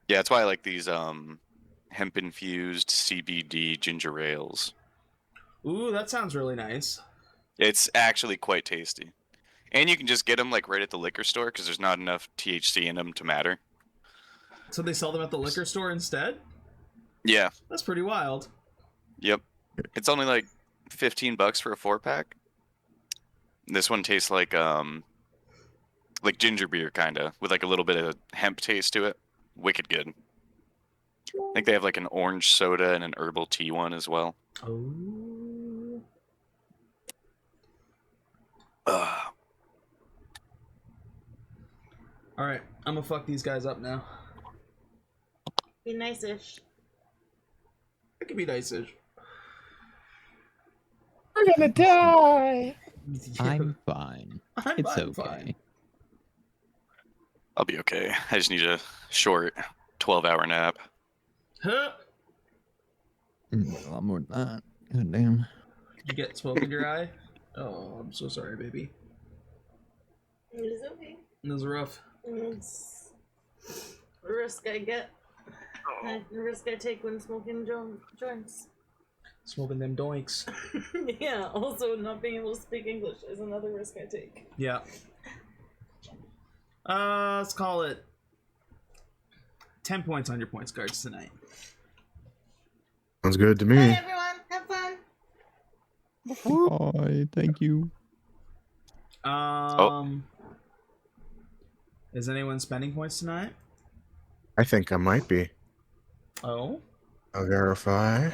Yeah, that's why I like these hemp infused CBD ginger ales. Ooh, that sounds really nice. It's actually quite tasty. And you can just get them like right at the liquor store because there's not enough THC in them to matter. So they sell them at the liquor store instead? Yeah, That's pretty wild. yep. It's only like $15 for a 4 pack. This one tastes like ginger beer kinda, with like a little bit of hemp taste to it. Wicked good. I think they have like an orange soda and an herbal tea one as well. Oh. Ugh. All right, I'm gonna fuck these guys up now. Be nice-ish. It could be nice-ish. We're gonna die. I'm fine. I'm It's fine. okay. I'll be okay. I just need a short 12-hour nap. Huh? A lot more than that. God damn. Did you get smoke in your eye? Oh, I'm so sorry, baby. It is okay. It was rough. It's the risk I get. The risk I take when smoking joints. Smoking them doinks. Yeah, also not being able to speak English is another risk I take. Yeah. Let's call it 10 points on your points cards tonight. Sounds good to Bye me. everyone, have fun! Bye. Thank you. Is anyone spending points tonight? I think I might be. Oh? I'll verify.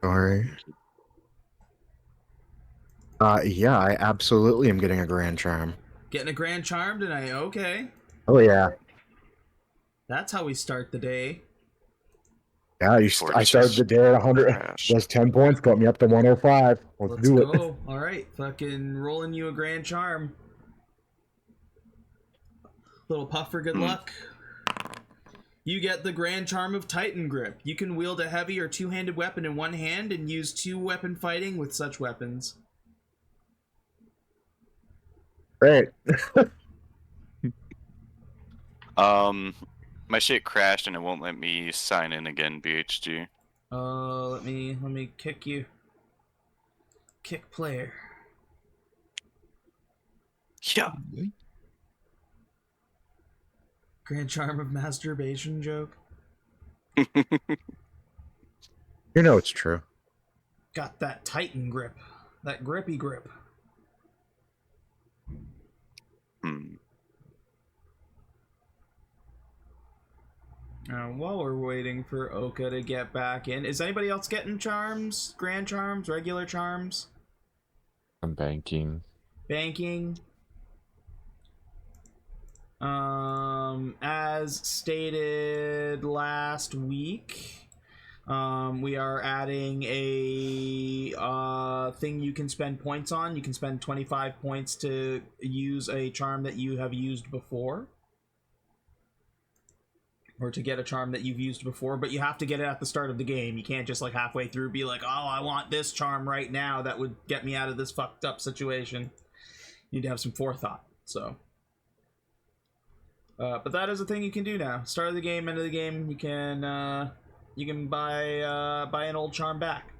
Sorry. Yeah, I absolutely am getting a grand charm. Getting a grand charm tonight, okay. Oh yeah. That's how we start the day. Yeah, I started the day at 100. Trash. Just 10 points, got me up to 105. Let's do it. Go. Alright, fucking rolling you a grand charm. Little puff for good luck. You get the Grand Charm of Titan Grip. You can wield a heavy or two-handed weapon in one hand and use two-weapon fighting with such weapons. Great. My shit crashed and it won't let me sign in again, BHG. Let me kick you. Kick player. Yeah. Grand Charm of Masturbation joke. You know it's true. Got that Titan grip. That grippy grip. While we're waiting for Oka to get back in, is anybody else getting charms? Grand charms? Regular charms? I'm banking. Banking? As stated last week, we are adding a thing you can spend points on. You can spend 25 points to use a charm that you have used before. Or to get a charm that you've used before, but you have to get it at the start of the game. You can't just like halfway through be like, oh, I want this charm right now that would get me out of this fucked up situation. You need to have some forethought, so. But that is a thing you can do now. Start of the game, end of the game, you can buy an old charm back.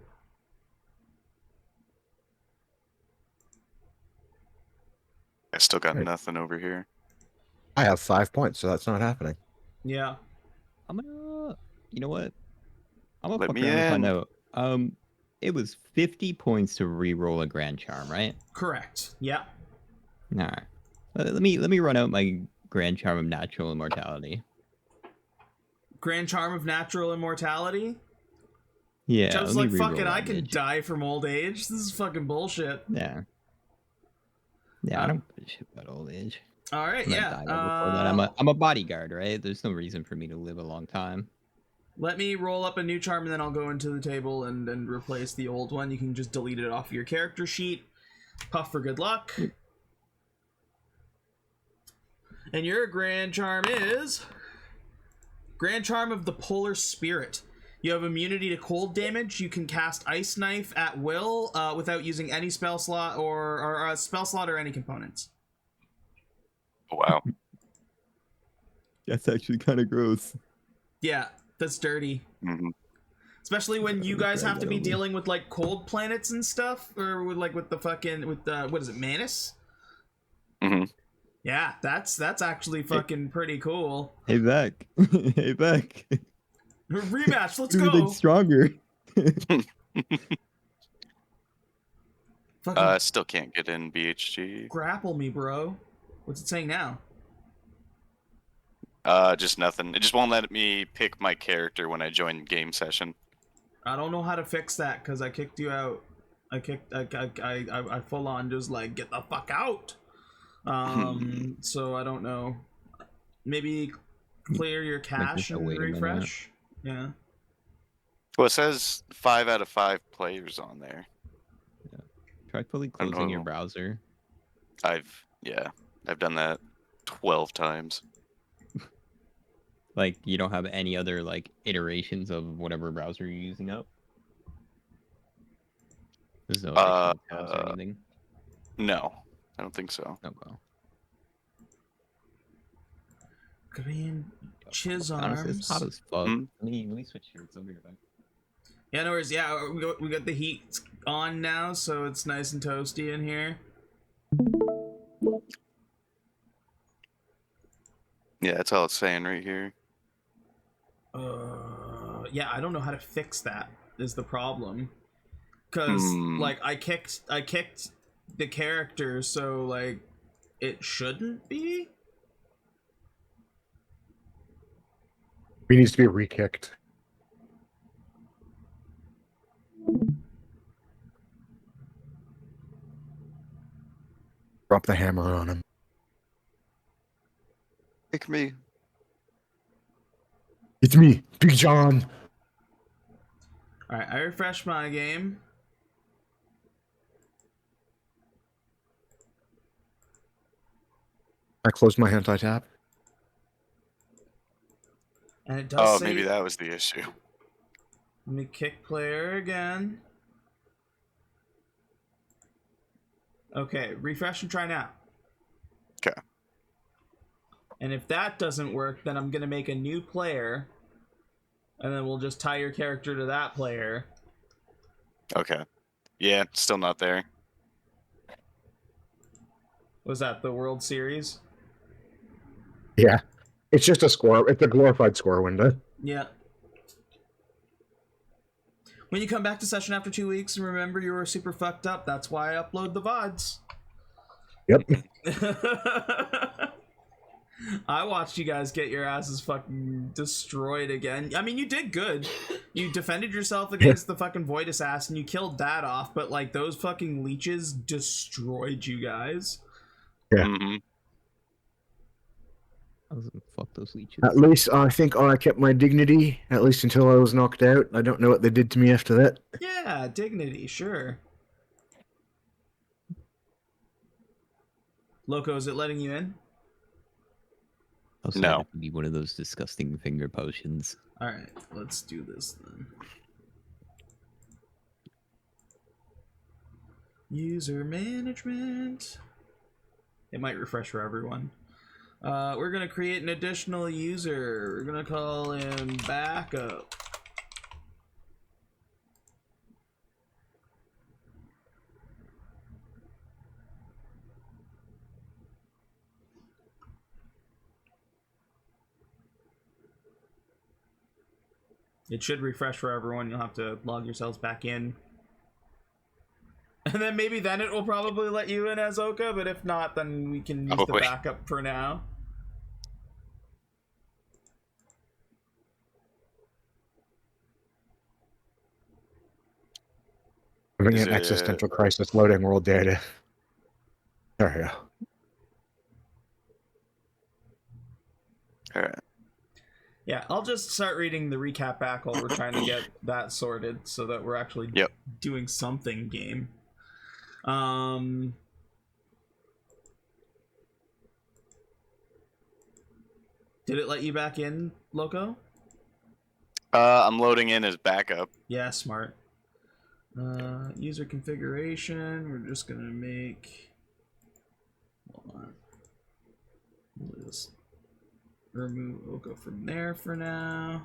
I still got nothing over here. I have 5 points, so that's not happening. Yeah. I'm gonna, you know what? I'm gonna Let fuck me around and find in. out. It was 50 points to re-roll a grand charm, right? Correct. Yeah. All right. Let me run out my grand charm of natural immortality. Grand charm of natural immortality? Yeah. I was let like, me fuck it, re-roll I that can bitch. die from old age. This is fucking bullshit. Yeah. Yeah, I don't give a shit about old age. All right, I'm gonna yeah. die before that. I'm a bodyguard, right? There's no reason for me to live a long time. Let me roll up a new charm and then I'll go into the table and replace the old one. You can just delete it off your character sheet. Puff for good luck. And your grand charm is Grand Charm of the Polar Spirit. You have immunity to cold damage. You can cast Ice Knife at will without using any spell slot or spell slot or any components. Oh, wow. That's actually kind of gross. Yeah, that's dirty. Hmm. Especially when you guys have to be Over. dealing with like cold planets and stuff, or with the fucking what is it, Manus? Hmm. Yeah, that's actually fucking pretty cool. Hey, Beck. Hey, Beck. Rematch, let's Everything's go. stronger. Fucking Still can't get in BHG. grapple me, bro. What's it saying now? Just nothing. It just won't let me pick my character when I join game session. I don't know how to fix that because I kicked you out. I full on just like get the fuck out. So I don't know. Maybe clear your cache just and wait a minute. refresh. Yeah. Well, it says 5 out of 5 players on there. Try fully I don't closing your know. browser. I've done that 12 times. Like, you don't have any other, like, iterations of whatever browser you're using up? There's no, like, tabs or anything? No, I don't think so. Oh, well. Green Chiz Honestly, it's hot arms. as fuck. Hmm? Let me switch shirts over here. Yeah, no worries. Yeah, we got the heat on now, so it's nice and toasty in here. Yeah, that's all it's saying right here. Yeah, I don't know how to fix that. Is the problem? Because like I kicked the character, so like it shouldn't be. He needs to be re-kicked. Drop the hammer on him. Pick me. It's me, Big John. All right, I refreshed my game. I closed my anti-tab. And it does Oh, say, maybe that was the issue. let me kick player again. Okay, refresh and try now. Okay. And if that doesn't work, then I'm gonna make a new player, and then we'll just tie your character to that player. Okay. Yeah, still not there. Was that the World Series? Yeah. It's just a score. It's a glorified score window. Yeah. When you come back to session after 2 weeks and remember you were super fucked up, that's why I upload the VODs. Yep. I watched you guys get your asses fucking destroyed again. I mean, you did good. You defended yourself against the fucking Void Assassin. You killed that off, but like those fucking leeches destroyed you guys. Yeah. Mm-hmm. Fuck those leeches. At least I think I kept my dignity, at least until I was knocked out. I don't know what they did to me after that. Yeah, dignity, sure. Loko, is it letting you in? Also, No. that could be one of those disgusting finger potions. Alright, let's do this then. User management. It might refresh for everyone. We're gonna create an additional user. We're gonna call him Backup. It should refresh for everyone. You'll have to log yourselves back in. And then maybe then it will probably let you in as Oka, but if not, then we can use the Wait. backup for now. Having Is an it- existential crisis loading world data. There we go. All right. Yeah, I'll just start reading the recap back while we're trying to get that sorted so that we're actually Yep. doing something game. Did it let you back in, Loko? I'm loading in as backup. Yeah, smart. User configuration. We're just gonna make. Hold on. What is this? remove Oka from there for now.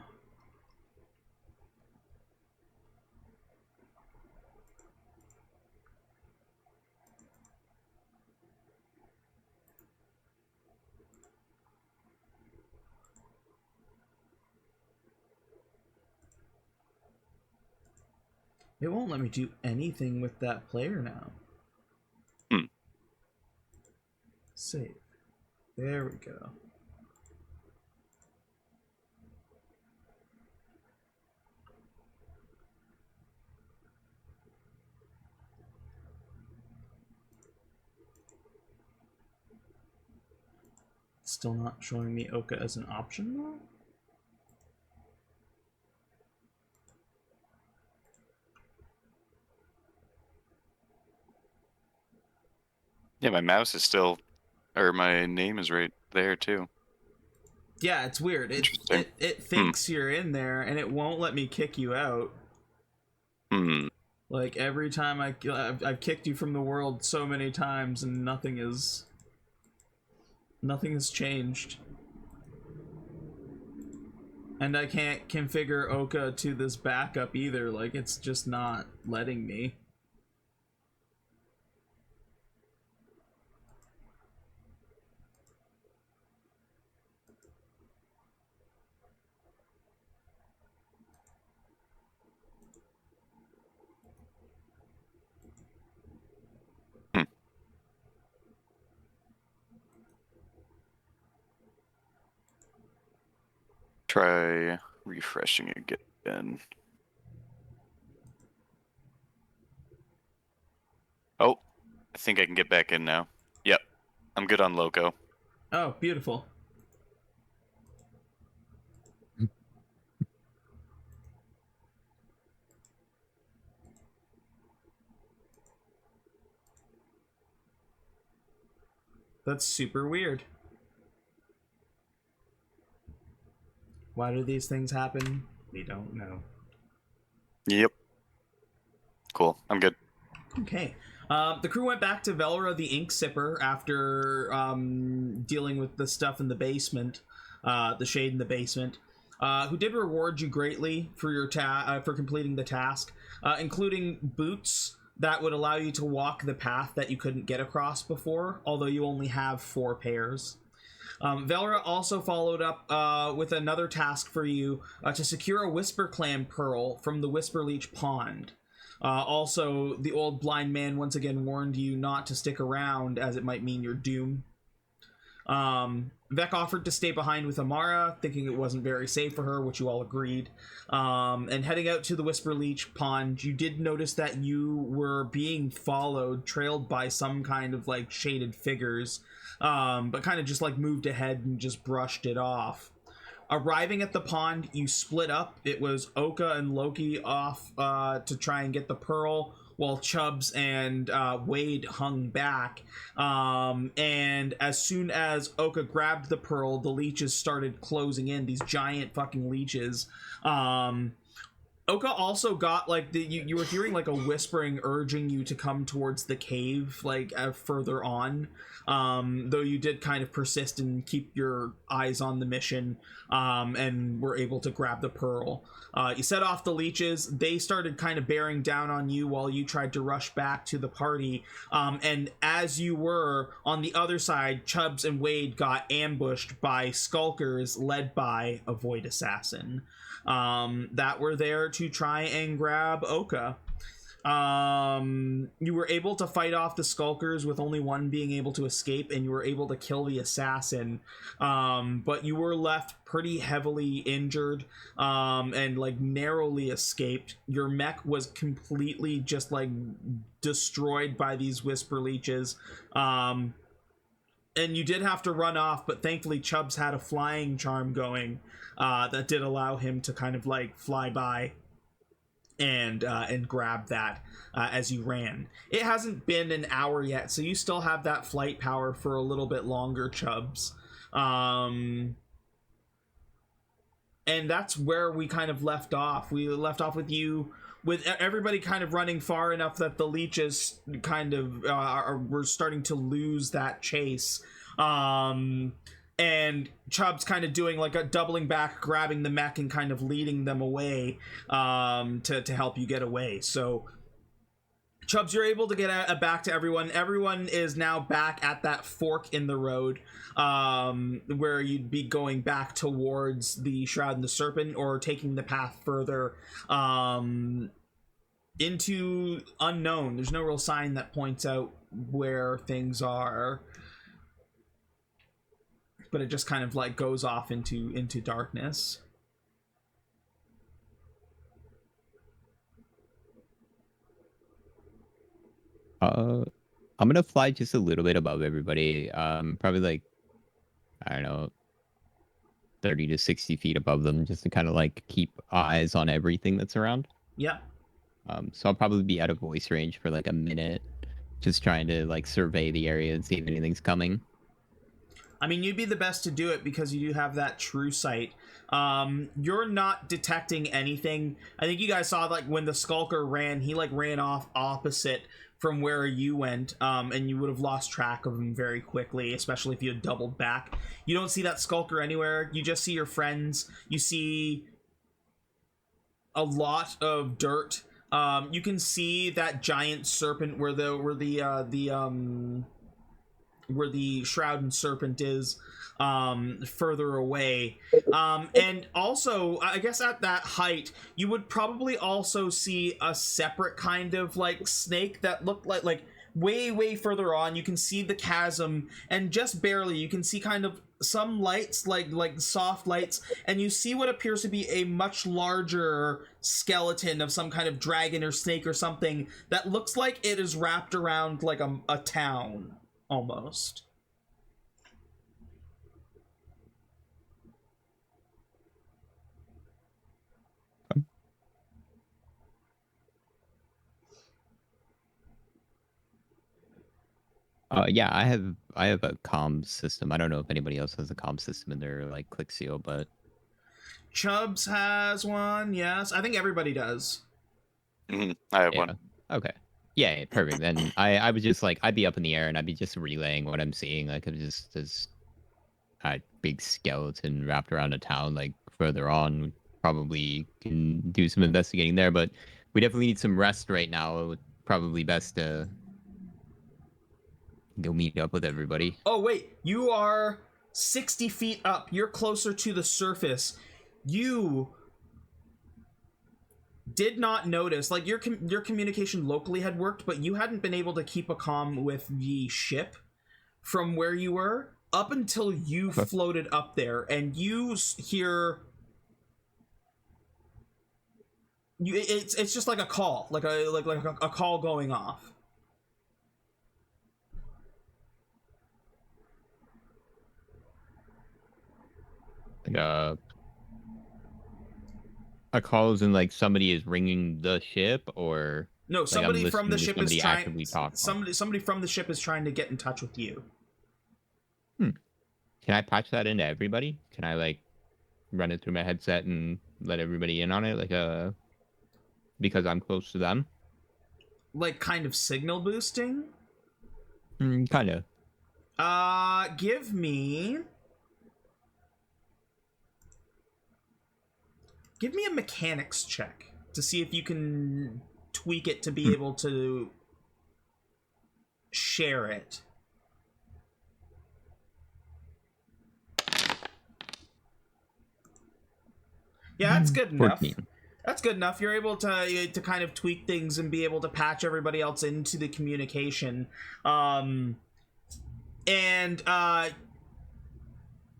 It won't let me do anything with that player now. Hmm. Save. There we go. Still not showing me Oka as an option though? Yeah, my mouse is still, or my name is right there too. Yeah, it's weird. Interesting. It thinks you're in there and it won't let me kick you out. Hmm. Like every time I've kicked you from the world so many times and nothing has changed. And I can't configure Oka to this backup either. Like it's just not letting me. Try refreshing again. Oh, I think I can get back in now. Yep, I'm good on Loko. Oh, beautiful. That's super weird. Why do these things happen? We don't know. Yep. Cool, I'm good. Okay. The crew went back to Velra the Ink Sipper after dealing with the stuff in the basement, the shade in the basement, who did reward you greatly for your for completing the task, including boots that would allow you to walk the path that you couldn't get across before, although you only have 4 pairs. Velra also followed up with another task for you to secure a Whisper Clam Pearl from the Whisper Leech Pond. Also, the old blind man once again warned you not to stick around, as it might mean your doom. Vec offered to stay behind with Amara, thinking it wasn't very safe for her, which you all agreed. And heading out to the Whisper Leech Pond, you did notice that you were being followed, trailed by some kind of like shaded figures, but kind of just like moved ahead and just brushed it off. Arriving at the pond, you split up. It was Oka and Loki off to try and get the pearl, while Chubbs and Wade hung back. And as soon as Oka grabbed the pearl, the leeches started closing in, these giant fucking leeches. Oka also got like you were hearing like a whispering urging you to come towards the cave, like further on. Though you did kind of persist and keep your eyes on the mission, and were able to grab the pearl. You set off the leeches. They started kind of bearing down on you while you tried to rush back to the party. And as you were on the other side, Chubbs and Wade got ambushed by skulkers led by a Void Assassin that were there to try and grab Oka. You were able to fight off the skulkers with only one being able to escape, and you were able to kill the assassin, but you were left pretty heavily injured, and like narrowly escaped. Your mech was completely just like destroyed by these whisper leeches, and you did have to run off, but thankfully Chubbs had a flying charm going that did allow him to kind of like fly by and grab that as you ran. It hasn't been an hour yet, so you still have that flight power for a little bit longer, Chubbs. And that's where we kind of left off. We left off with you, with everybody kind of running far enough that the leeches kind of were starting to lose that chase. and Chubbs kind of doing like a doubling back, grabbing the mech and kind of leading them away to help you get away. So Chubbs, you're able to get back to everyone. Everyone is now back at that fork in the road where you'd be going back towards the Shroud and the Serpent, or taking the path further into unknown. There's no real sign that points out where things are, but it just kind of like goes off into darkness. I'm gonna fly just a little bit above everybody. Probably like, I don't know, 30 to 60 feet above them, just to kind of like keep eyes on everything that's around. Yeah. So I'll probably be out of voice range for like a minute, just trying to like survey the area and see if anything's coming. I mean, you'd be the best to do it because you do have that true sight. You're not detecting anything. I think you guys saw like when the Skulker ran, he like ran off opposite from where you went, and you would have lost track of him very quickly, especially if you had doubled back. You don't see that Skulker anywhere. You just see your friends. You see a lot of dirt. You can see that giant serpent where the Shroud and Serpent is, further away. And also, I guess at that height, you would probably also see a separate kind of like snake that looked like way further on. You can see the chasm, and just barely you can see kind of some lights, like soft lights, and you see what appears to be a much larger skeleton of some kind of dragon or snake or something that looks like it is wrapped around like a town almost. Yeah, I have a comm system. I don't know if anybody else has a comm system in their like click seal, but Chubbs has one. Yes, I think everybody does. I have yeah. one. Okay. Yeah, perfect. Then I was just like, I'd be up in the air and I'd be just relaying what I'm seeing. Like, it's just this big skeleton wrapped around a town, like further on. Probably can do some investigating there, but we definitely need some rest right now. It would probably best to go meet up with everybody. Oh wait, you are 60 feet up. You're closer to the surface. You did not notice, like your communication locally had worked, but you hadn't been able to keep a comm with the ship from where you were up until you floated up there, and you hear it's just like a call, like a call going off. Like a call is in like somebody is ringing the ship, or no, like somebody from the ship is trying. actively talking. Somebody from the ship is trying to get in touch with you. Can I patch that into everybody? Can I like run it through my headset and let everybody in on it, like because I'm close to them? Like kind of signal boosting? Kind of. Give me a mechanics check to see if you can tweak it to be able to share it. Yeah, that's good enough. 14. That's good enough. You're able to kind of tweak things and be able to patch everybody else into the communication.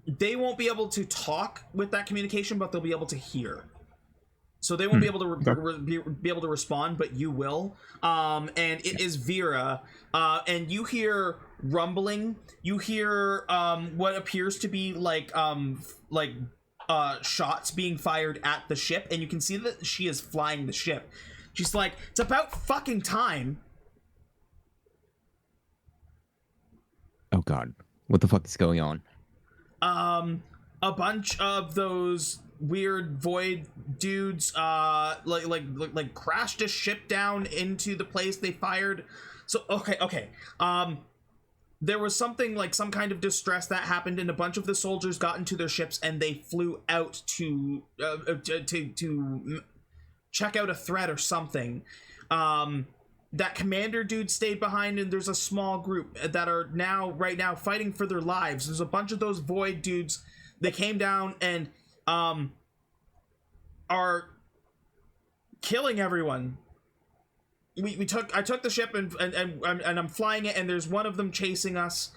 They won't be able to talk with that communication, but they'll be able to hear. So they won't be able to be able to respond, but you will. And it is Vera, and you hear rumbling. You hear what appears to be like shots being fired at the ship, and you can see that she is flying the ship. She's like, "It's about fucking time." Oh god, what the fuck is going on? A bunch of those weird void dudes like crashed a ship down into the place they fired. So okay. there was something like some kind of distress that happened, and a bunch of the soldiers got into their ships and they flew out to check out a threat or something. That commander dude stayed behind, and there's a small group that are right now fighting for their lives. There's a bunch of those void dudes. They came down and are killing everyone. I took the ship and I'm flying it, and there's one of them chasing us.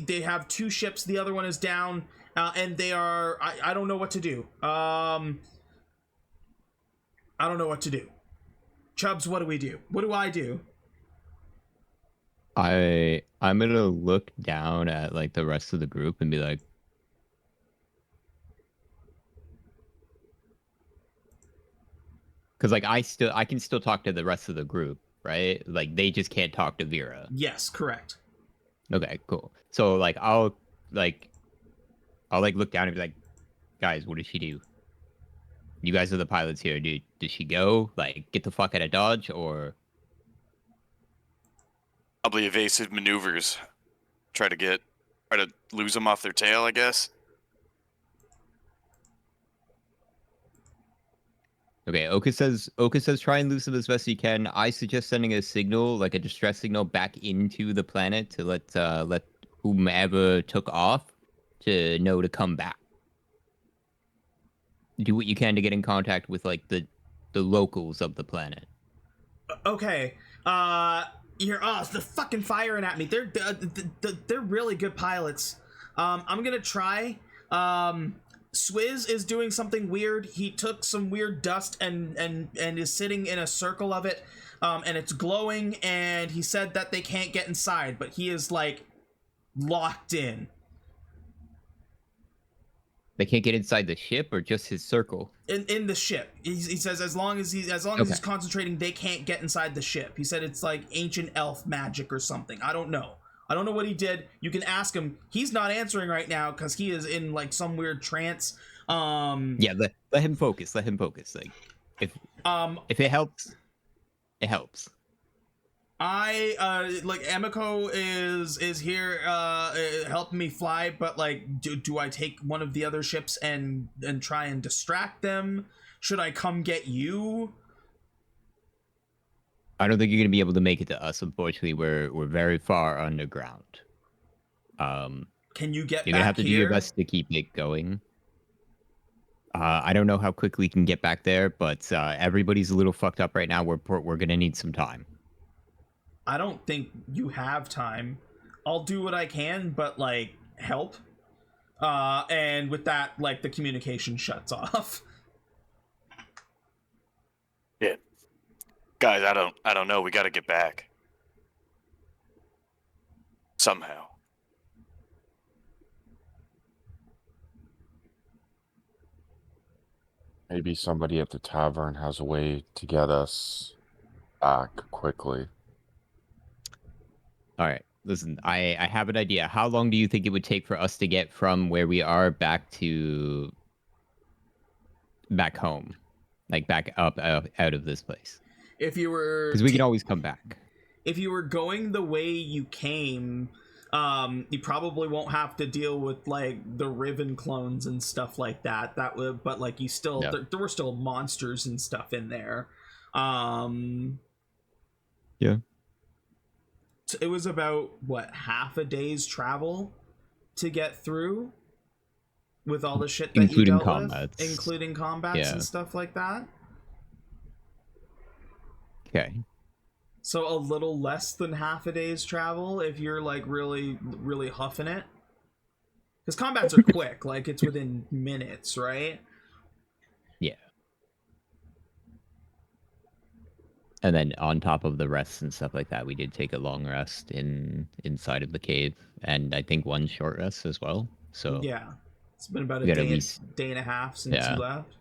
They have 2 ships. The other one is down, and they are. I don't know what to do. I don't know what to do. Chubbs, what do we do? What do I do? I'm gonna look down at like the rest of the group and be like, because like I can still talk to the rest of the group, right? Like they just can't talk to Vera. Yes, correct. Okay, cool. So like I'll look down and be like, guys, what did she do? You guys are the pilots here. Did she go? Like, get the fuck out of Dodge, or Probably evasive maneuvers. Try to lose them off their tail, I guess. okay? Oka says try and lose them as best you can. I suggest sending a signal, like a distress signal, back into the planet to let whomever took off to know to come back. Do what you can to get in contact with like the locals of the planet. Okay. They're fucking firing at me. They're really good pilots. I'm gonna try. Swizz is doing something weird. He took some weird dust and is sitting in a circle of it, and it's glowing. And he said that they can't get inside, but he is like locked in. They can't get inside the ship, or just his circle? In the ship, he says as long as he's concentrating, they can't get inside the ship. He said it's like ancient elf magic or something. I don't know what he did. You can ask him. He's not answering right now because he is in like some weird trance. Yeah, let him focus. Let him focus. Like if it helps, it helps. Like Emiko is here helping me fly, but like do I take one of the other ships and try and distract them? Should I come get you? I don't think you're gonna be able to make it to us. Unfortunately, we're very far underground. Can you get You're gonna have to back do your here? best to keep it going. I don't know how quickly we can get back there, but everybody's a little fucked up right now. We're gonna need some time. I don't think you have time. I'll do what I can, but like help. And with that, like the communication shuts off. Yeah. Guys, I don't know. We got to get back. Somehow. Maybe somebody at the tavern has a way to get us back quickly. All right, listen. I have an idea. How long do you think it would take for us to get from where we are back home, like back up out of this place? If you were, Because we can always come back. if you were going the way you came, you probably won't have to deal with like the Riven clones and stuff like that. That would, but like you still, Yeah. there were still monsters and stuff in there. Yeah. It was about what, half a day's travel to get through with all the shit that Including you dealt combats. with, including combats Yeah. and stuff like that. Okay. So a little less than half a day's travel if you're like really huffing it. Because combats are quick, like it's within minutes, right? Yeah. And then on top of the rests and stuff like that, we did take a long rest inside of the cave, and I think one short rest as well. So Yeah. It's been about a We got at day, least- day and a half since Yeah. you left.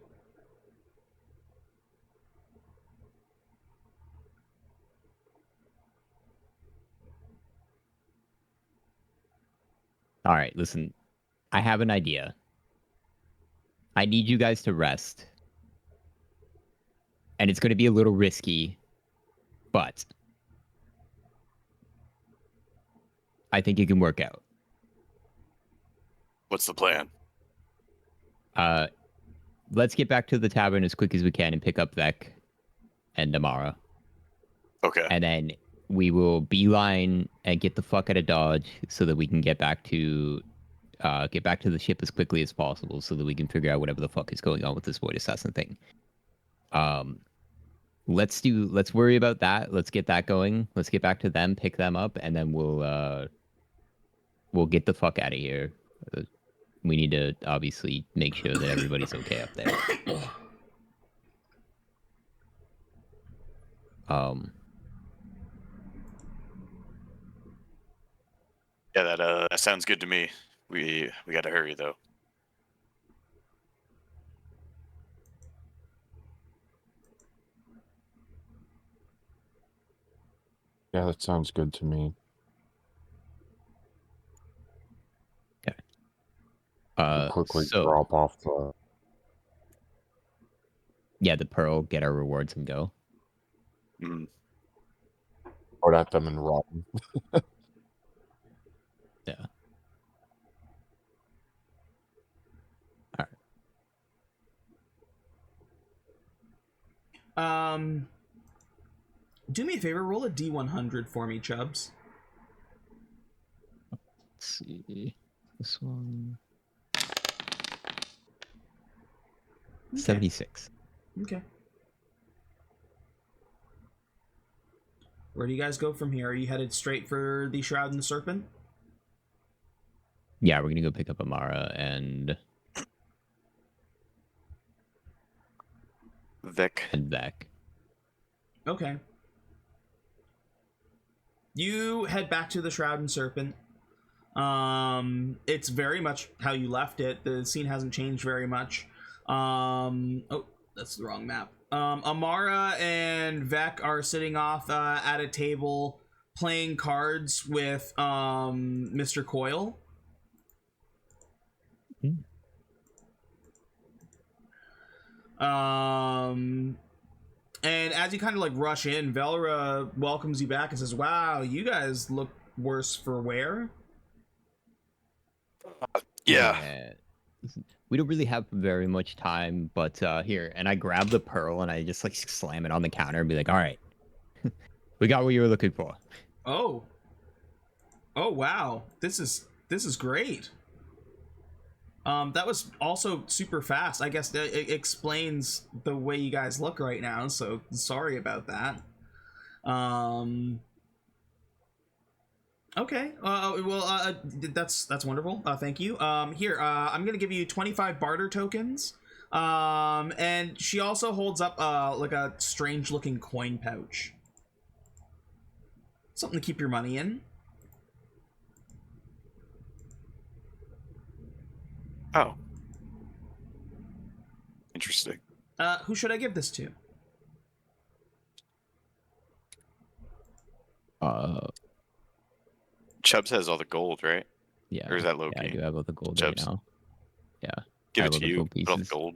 all right, listen. I have an idea. I need you guys to rest. And it's going to be a little risky, but I think it can work out. What's the plan? Let's get back to the tavern as quick as we can and pick up Vec and Amara. Okay. And then we will beeline and get the fuck out of Dodge so that we can get back to the ship as quickly as possible so that we can figure out whatever the fuck is going on with this void assassin thing. Let's worry about that. Let's get that going. Let's get back to them, pick them up, and then we'll get the fuck out of here. We need to obviously make sure that everybody's okay up there. Yeah, that sounds good to me. We got to hurry though. Yeah, that sounds good to me. We'll quickly so drop off the. yeah, the pearl, get our rewards and go. Mm. Out at them and run. Yeah. All right. Do me a favor, roll a D100 for me, Chubbs. Let's see. This one. Okay. 76. Okay. Where do you guys go from here? Are you headed straight for the Shroud and the Serpent? Yeah, we're gonna go pick up Amara and Vic. and Vec. Okay. You head back to the Shroud and Serpent. It's very much how you left it. The scene hasn't changed very much. Oh, that's the wrong map. Amara and Vec are sitting off at a table playing cards with Mr. Coyle. And as you kind of like rush in, Velra welcomes you back and says, "Wow, you guys look worse for wear." Yeah. We don't really have very much time, but here, and I grab the pearl and I just like slam it on the counter and be like, "All right, we got what you were looking for." Oh wow, this is great. That was also super fast. I guess it explains the way you guys look right now, so sorry about that. Okay. That's wonderful. Thank you. Here, I'm gonna give you 25 barter tokens. And she also holds up like a strange looking coin pouch. Something to keep your money in. Oh. Interesting. Who should I give this to? Chubbs has all the gold, right? Yeah. Or is that Loki? Yeah, I do have all the gold Chubbs. right now. Yeah. Give I it have to all the you. gold Put all the pieces. gold.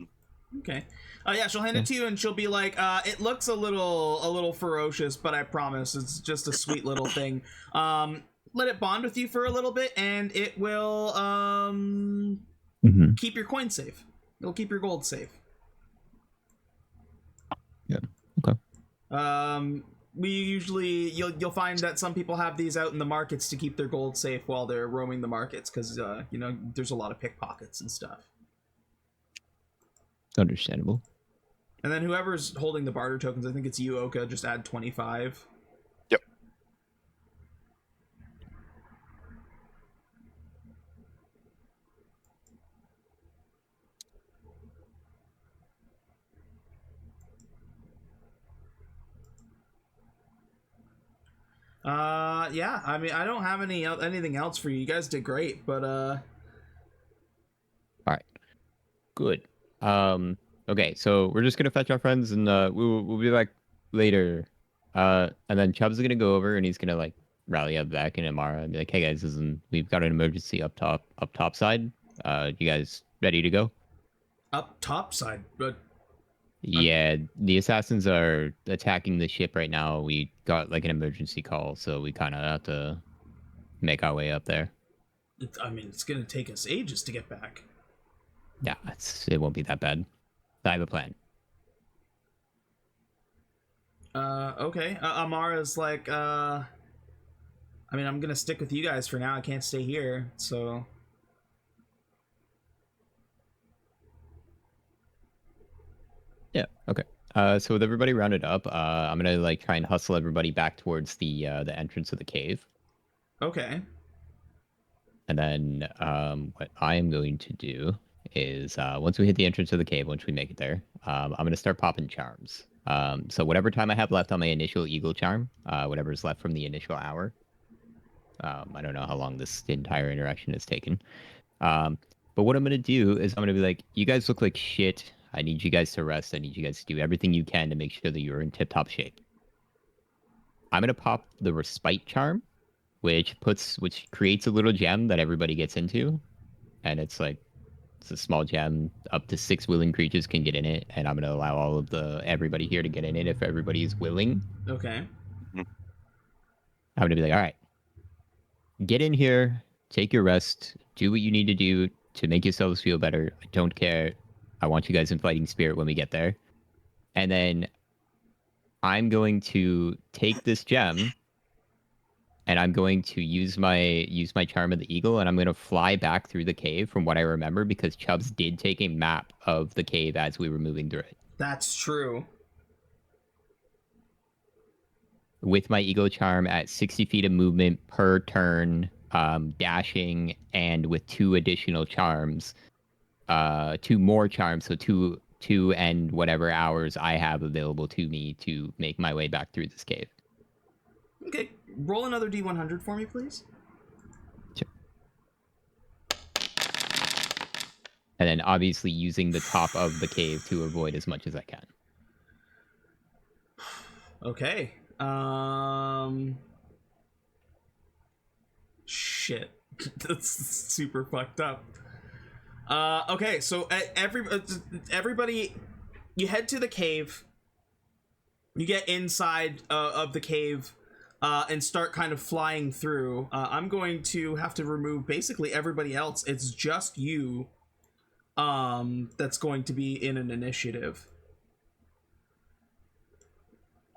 Okay. Yeah, she'll hand it to you, and she'll be like, "It looks a little ferocious, but I promise it's just a sweet little thing. Let it bond with you for a little bit, and it will keep your coin safe. It'll keep your gold safe." Yeah. Okay. We usually you'll find that some people have these out in the markets to keep their gold safe while they're roaming the markets, because you know, there's a lot of pickpockets and stuff. Understandable. And then whoever's holding the barter tokens, I think it's you, Oka, just add 25. Yep. Yeah, I mean, I don't have anything else for you. You guys did great, but All right. Good. Okay, so we're just gonna fetch our friends and we'll be back later. And then Chubbs is gonna go over and he's gonna like rally up Vec and Amara and be like, "Hey guys, we've got an emergency up top side. You guys ready to go?" up top side, but Yeah, the assassins are attacking the ship right now. We got like an emergency call, so we kind of have to make our way up there. I mean, it's gonna take us ages to get back. Yeah, it won't be that bad. I have a plan. Okay. Amara's like, I mean, I'm gonna stick with you guys for now. I can't stay here, so. Yeah. Okay. So with everybody rounded up, I'm gonna like try and hustle everybody back towards the entrance of the cave, Okay. and then what I am going to do is once we hit the entrance of the cave, once we make it there, I'm gonna start popping charms. So whatever time I have left on my initial eagle charm, whatever's left from the initial hour. I don't know how long this entire interaction has taken. But what I'm gonna do is I'm gonna be like, you guys look like shit. I need you guys to rest. I need you guys to do everything you can to make sure that you're in tip-top shape. I'm gonna pop the respite charm, which creates a little gem that everybody gets into, and it's a small gem. Up to 6 willing creatures can get in it, and I'm gonna allow everybody here to get in it if everybody is willing. Okay. I'm gonna be like, all right, get in here, take your rest, do what you need to do to make yourselves feel better. I don't care. I want you guys in fighting spirit when we get there. And then I'm going to take this gem and I'm going to use my charm of the eagle, and I'm going to fly back through the cave from what I remember, because Chubbs did take a map of the cave as we were moving through it. That's true. With my eagle charm at 60 feet of movement per turn, dashing, and with 2 additional charms, 2 more charms, so 2 and whatever hours I have available to me to make my way back through this cave. Okay. Roll another D100 for me, please. Sure. And then obviously using the top of the cave to avoid as much as I can. Okay. Shit. That's super fucked up. Okay, so everybody, you head to the cave. You get inside of the cave and start kind of flying through. I'm going to have to remove basically everybody else. It's just you that's going to be in an initiative,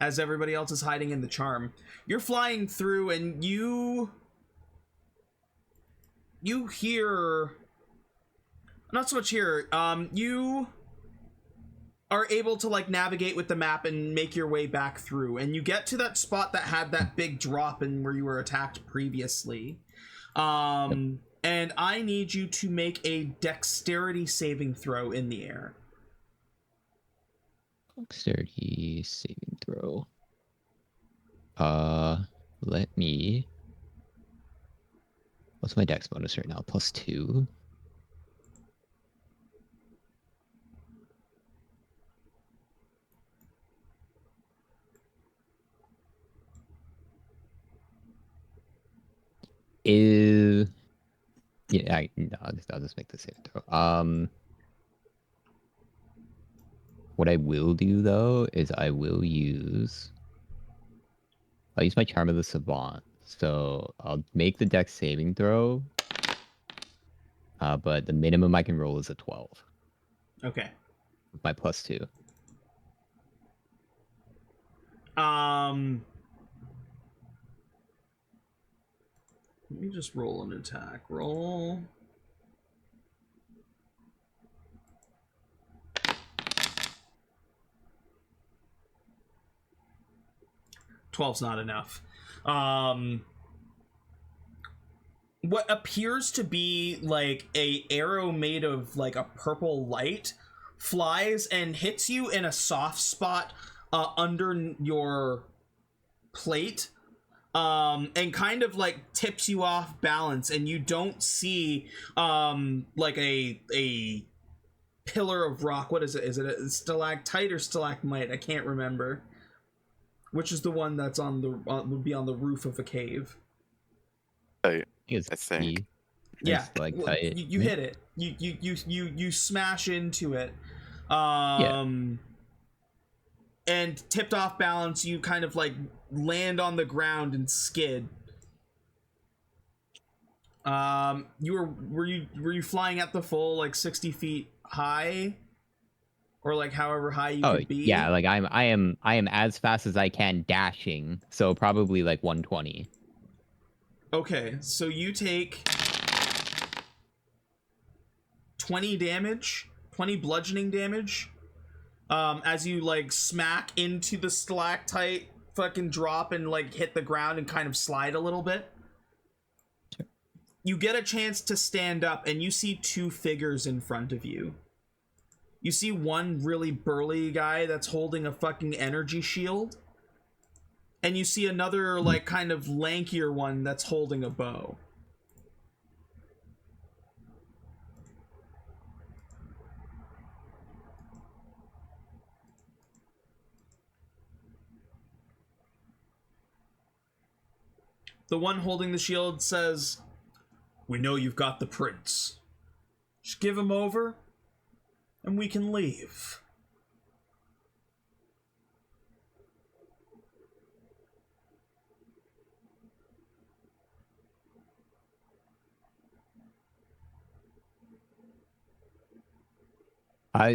as everybody else is hiding in the charm. You're flying through and you hear, not so much here, you are able to like navigate with the map and make your way back through, and you get to that spot that had that big drop in where you were attacked previously. And I need you to make a dexterity saving throw in the air. Dexterity saving throw. Let me. What's my dex bonus right now? +2. Yeah, I'll just make the saving throw. What I will do though is I'll use my charm of the savant. So I'll make the dex saving throw. But the minimum I can roll is a 12. Okay. With my +2. Let me just roll an attack roll. Twelve's not enough. What appears to be like a arrow made of like a purple light flies and hits you in a soft spot under your plate, and kind of like tips you off balance, and you don't see like a pillar of rock. What is it? Is it a stalactite or stalagmite? I can't remember. Which is the one that's on the would be on the roof of a cave? I It's think. E. Yeah, Like well, you hit it. You smash into it. And tipped off balance, you kind of like land on the ground and skid. Were you flying at the full like 60 feet high, or like however high you could be? Yeah, like I am as fast as I can dashing, so probably like 120. Okay, so you take 20 damage, 20 bludgeoning damage, as you like smack into the stalactite, fucking drop and like hit the ground and kind of slide a little bit. Sure. You get a chance to stand up and you see two figures in front of you. You see one really burly guy that's holding a fucking energy shield. And you see another, like, kind of lankier one that's holding a bow. The one holding the shield says, "We know you've got the prince. Just give him over, and we can leave."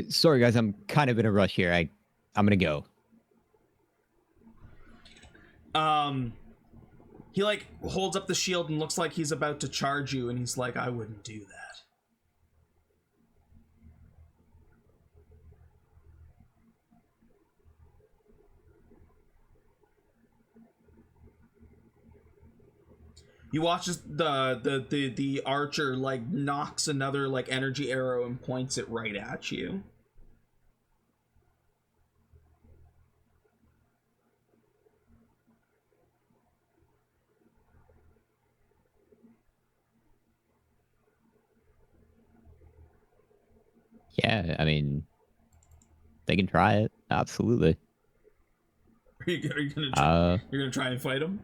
Sorry guys, I'm kind of in a rush here. I'm gonna go. He like holds up the shield and looks like he's about to charge you, and he's like, "I wouldn't do that." You watch as the archer like knocks another like energy arrow and points it right at you. Yeah, I mean, they can try it. Absolutely. Are you gonna try, you're gonna try and fight him?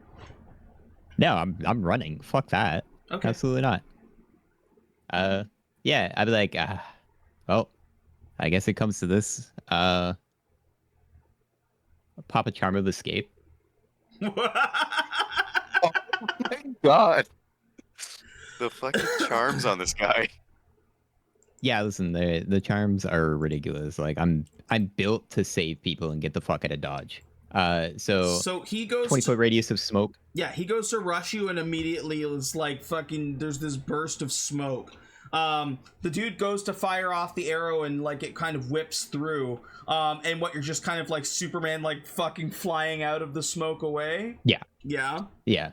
No, I'm running. Fuck that. Okay. Absolutely not. Yeah, I'd be like, well, I guess it comes to this. Pop a charm of escape. Oh my god. The fucking charms on this guy. Yeah, listen, the charms are ridiculous. Like I'm built to save people and get the fuck out of Dodge. So he goes 20-foot radius of smoke. Yeah, he goes to rush you and immediately is like fucking there's this burst of smoke. The dude goes to fire off the arrow and like it kind of whips through. And what you're just kind of like Superman like fucking flying out of the smoke away. Yeah. Yeah. Yeah.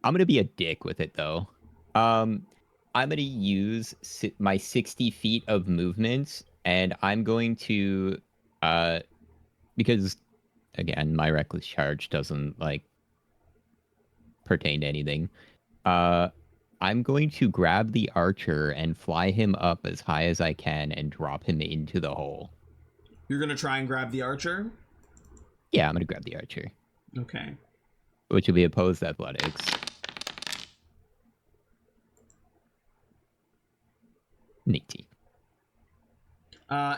I'm gonna be a dick with it though. I'm gonna use my 60 feet of movement, and I'm going to, because again, my reckless charge doesn't like pertain to anything. I'm going to grab the archer and fly him up as high as I can and drop him into the hole. You're gonna try and grab the archer? Yeah, I'm gonna grab the archer. Okay. Which will be opposed athletics. Neaty.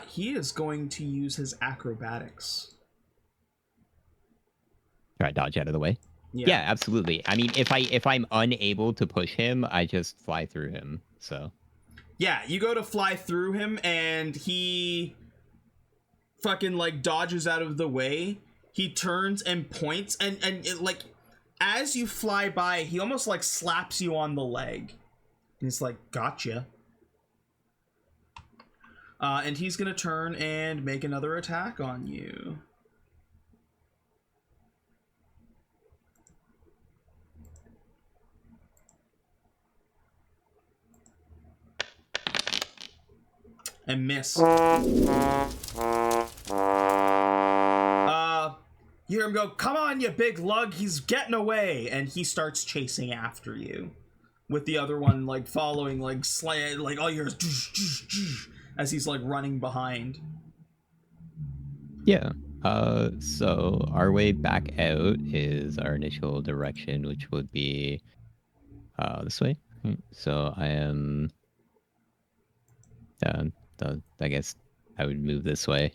He is going to use his acrobatics. Try to dodge out of the way. Yeah, absolutely. I mean, if I'm unable to push him, I just fly through him. So. Yeah, you go to fly through him, and he fucking like dodges out of the way. He turns and points, and it, like as you fly by, he almost like slaps you on the leg. And it's like, gotcha. And he's gonna turn and make another attack on you. And miss. You hear him go, "Come on, you big lug, he's getting away!" And he starts chasing after you. With the other one, like, following, like, like, all you hear is as he's, like, running behind. Yeah. So our way back out is our initial direction, which would be this way. So I am I guess I would move this way.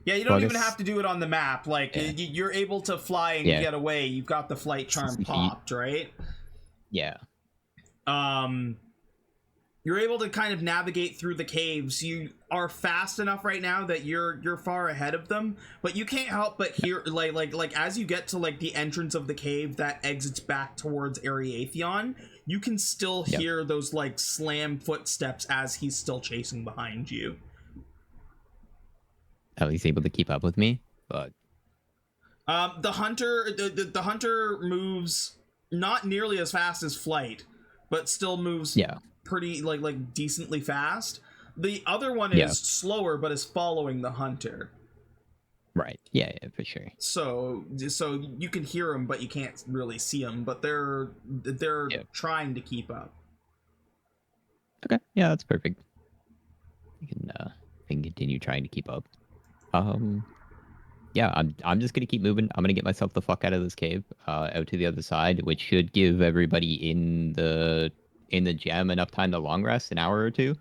Yeah, you don't even Focus. have to do it on the map. Like, Yeah. you're able to fly and Yeah. get away. You've got the flight charm 60 feet. popped, right? Yeah. You're able to kind of navigate through the caves. You are fast enough right now that you're far ahead of them, but you can't help but hear like as you get to like the entrance of the cave that exits back towards Ariatheon, you can still hear those like slam footsteps as he's still chasing behind you. At least able to keep up with me, but The hunter moves not nearly as fast as Flight, but still moves pretty like decently fast. The other one is slower, but is following the hunter. Right. Yeah, for sure. So you can hear them, but you can't really see them. But they're trying to keep up. Okay. Yeah, that's perfect. You can continue trying to keep up. Yeah, I'm just gonna keep moving. I'm gonna get myself the fuck out of this cave, out to the other side, which should give everybody in the gem enough time to long rest, an hour or two,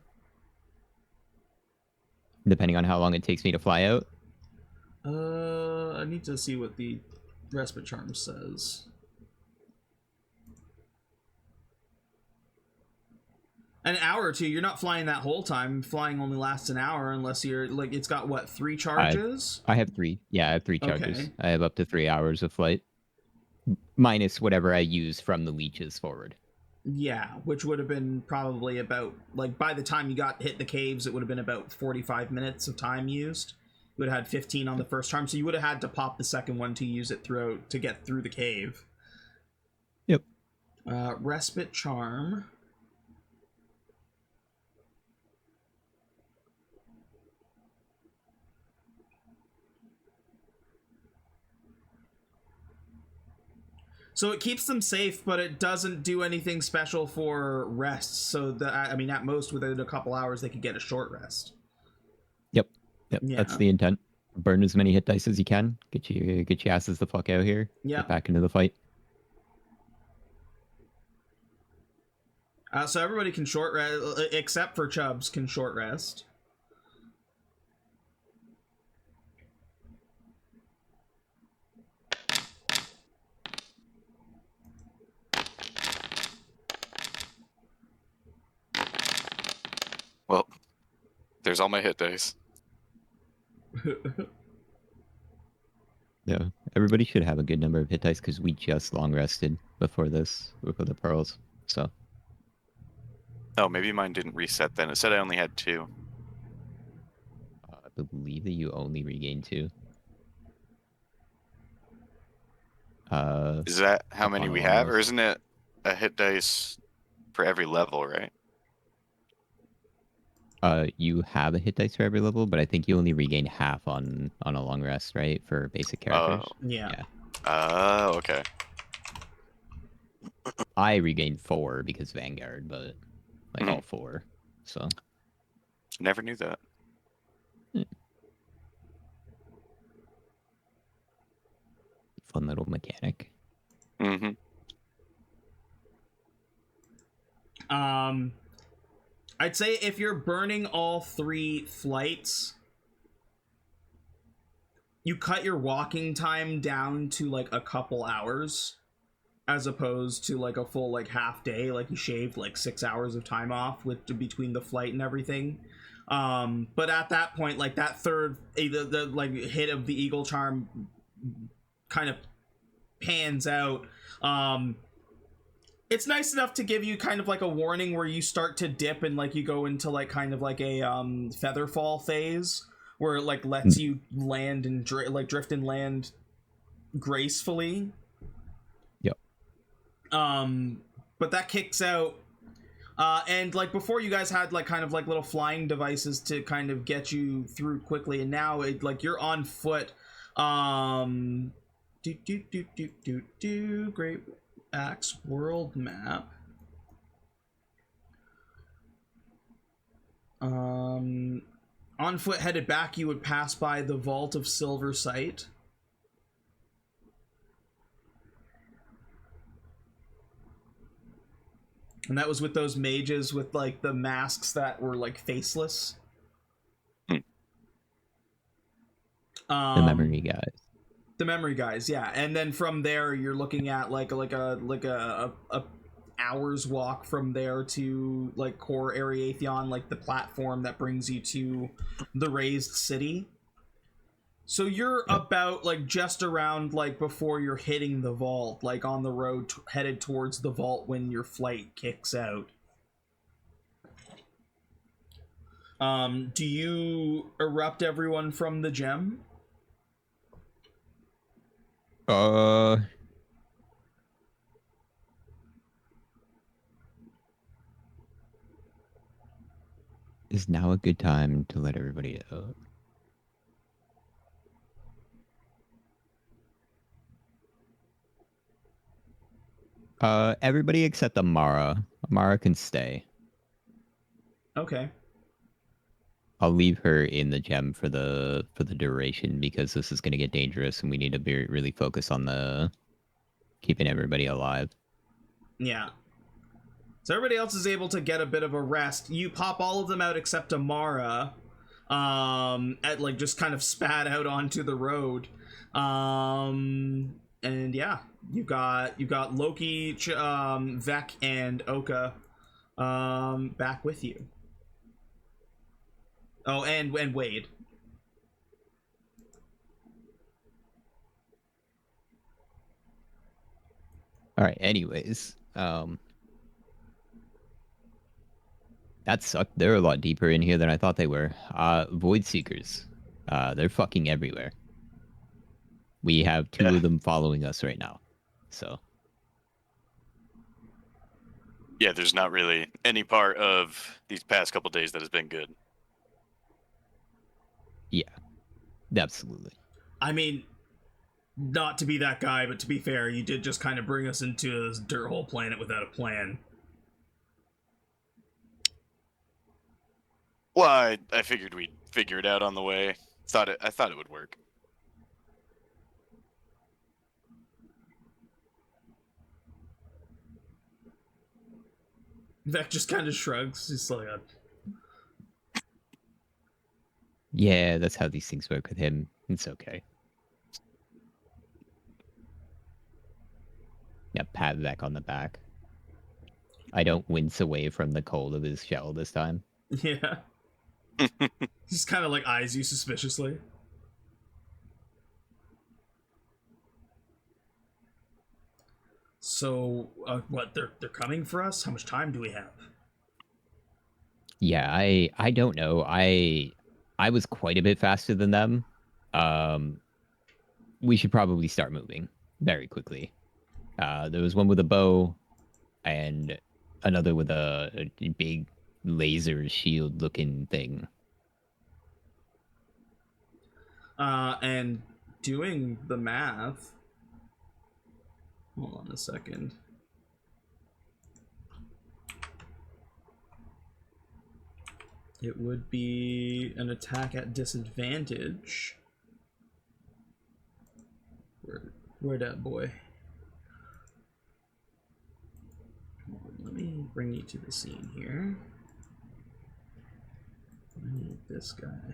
depending on how long it takes me to fly out. I need to see what the respite charm says. An hour or two. You're not flying that whole time. Flying only lasts an hour unless you're like, it's got what, 3 charges? I have 3. Yeah, I have 3 charges. Okay. I have up to 3 hours of flight, minus whatever I use from the leeches forward. Yeah, which would have been probably about, like, by the time you hit the caves, it would have been about 45 minutes of time used. You would have had 15 on the first charm, so you would have had to pop the second one to use it throughout to get through the cave. Yep. Respite charm. So it keeps them safe, but it doesn't do anything special for rest. So I mean, at most within a couple hours, they could get a short rest. Yep. Yeah. That's the intent. Burn as many hit dice as you can. Get your asses the fuck out here. Yeah. Get back into the fight. So everybody can short rest, except for Chubbs can short rest. Well, there's all my hit dice. Yeah. Everybody should have a good number of hit dice because we just long rested before this, before the pearls. So. Oh, maybe mine didn't reset then. It said I only had 2. I believe that you only regain 2. Is that how many on a we long have, or rest. isn't it a hit dice for every level, right? You have a hit dice for every level, but I think you only regain half on a long rest, right? For basic characters. Yeah. Oh, okay. I regained 4 because Vanguard, but like all 4. So Never knew that. fun little mechanic. Mm-hmm. I'd say if you're burning all 3 flights, you cut your walking time down to like a couple hours, as opposed to like a full like half day. Like you shaved like 6 hours of time off between the flight and everything. But at that point, like that third the like hit of the Eagle Charm kind of pans out. It's nice enough to give you kind of like a warning where you start to dip and like you go into like kind of like a feather fall phase where it like lets you land and drift and land gracefully. Yep. But that kicks out. And like before you guys had like kind of like little flying devices to kind of get you through quickly, and now it like you're on foot. Great Axe world map. On foot headed back, you would pass by the Vault of Silver Sight. And that was with those mages with like the masks that were like faceless. The memory guys. The memory guys, yeah. And then from there, you're looking at like a hour's walk from there to like core Ariatheon, like the platform that brings you to the raised city. So you're about like just around like before you're hitting the vault, like on the road headed towards the vault when your flight kicks out. Do you erupt everyone from the gem? Is now a good time to let everybody out? Everybody except Amara. Amara can stay. Okay. I'll leave her in the gem for the duration because this is going to get dangerous and we need to be really focused on the keeping everybody alive. Yeah. So everybody else is able to get a bit of a rest. You pop all of them out except Amara. At like just kind of spat out onto the road. And yeah, you got Loki, Vec, and Oka back with you. Oh, and Wade. All right. Anyways, that sucked. They're a lot deeper in here than I thought they were. Void Seekers. They're fucking everywhere. We have two of them following us right now. So. Yeah, there's not really any part of these past couple days that has been good. Yeah, absolutely. I mean, not to be that guy, but to be fair, you did just kind of bring us into this dirt hole planet without a plan. Well, I figured we'd figure it out on the way. I thought it would work. Vec just kind of shrugs. He's like, Yeah, that's how these things work with him. It's okay. Yeah, pat back on the back. I don't wince away from the cold of his shell this time. yeah. Just kind of like eyes you suspiciously. So, what? They're coming for us? How much time do we have? Yeah, I don't know. I was quite a bit faster than them. We should probably start moving very quickly. There was one with a bow and another with a big laser shield looking thing. And doing the math. Hold on a second. It would be an attack at disadvantage. Where that boy? Hold on, let me bring you to the scene here. I need this guy.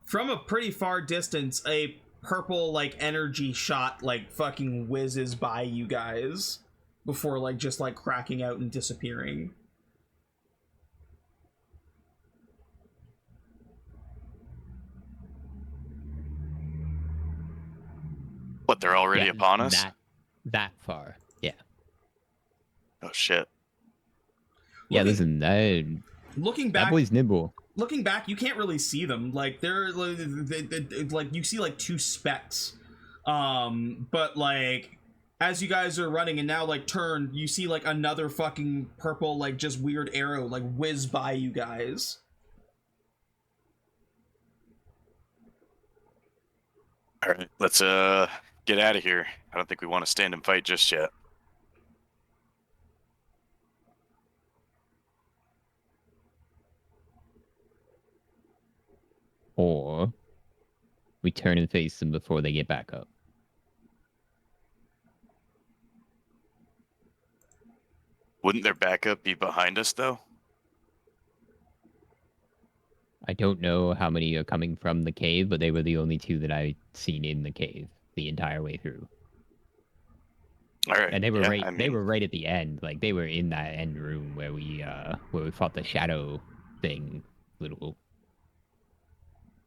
From a pretty far distance, a purple like energy shot like fucking whizzes by you guys before like just like cracking out and disappearing. What, they're already Yeah, upon us? That far. Yeah. Oh shit. Yeah, Looking- listen, Looking that back, boy's nimble. looking back, you can't really see them. Like they're like you see like two specks, but like as you guys are running and now like turn, you see like another fucking purple like just weird arrow like whiz by you guys. All right, let's get out of here. I don't think we want to stand and fight just yet. Or we turn and face them before they get back up. Wouldn't their backup be behind us though? I don't know how many are coming from the cave, but they were the only 2 that I'd seen in the cave the entire way through. All right. And they were yeah, they were right at the end. Like they were in that end room where we fought the shadow thing. Little.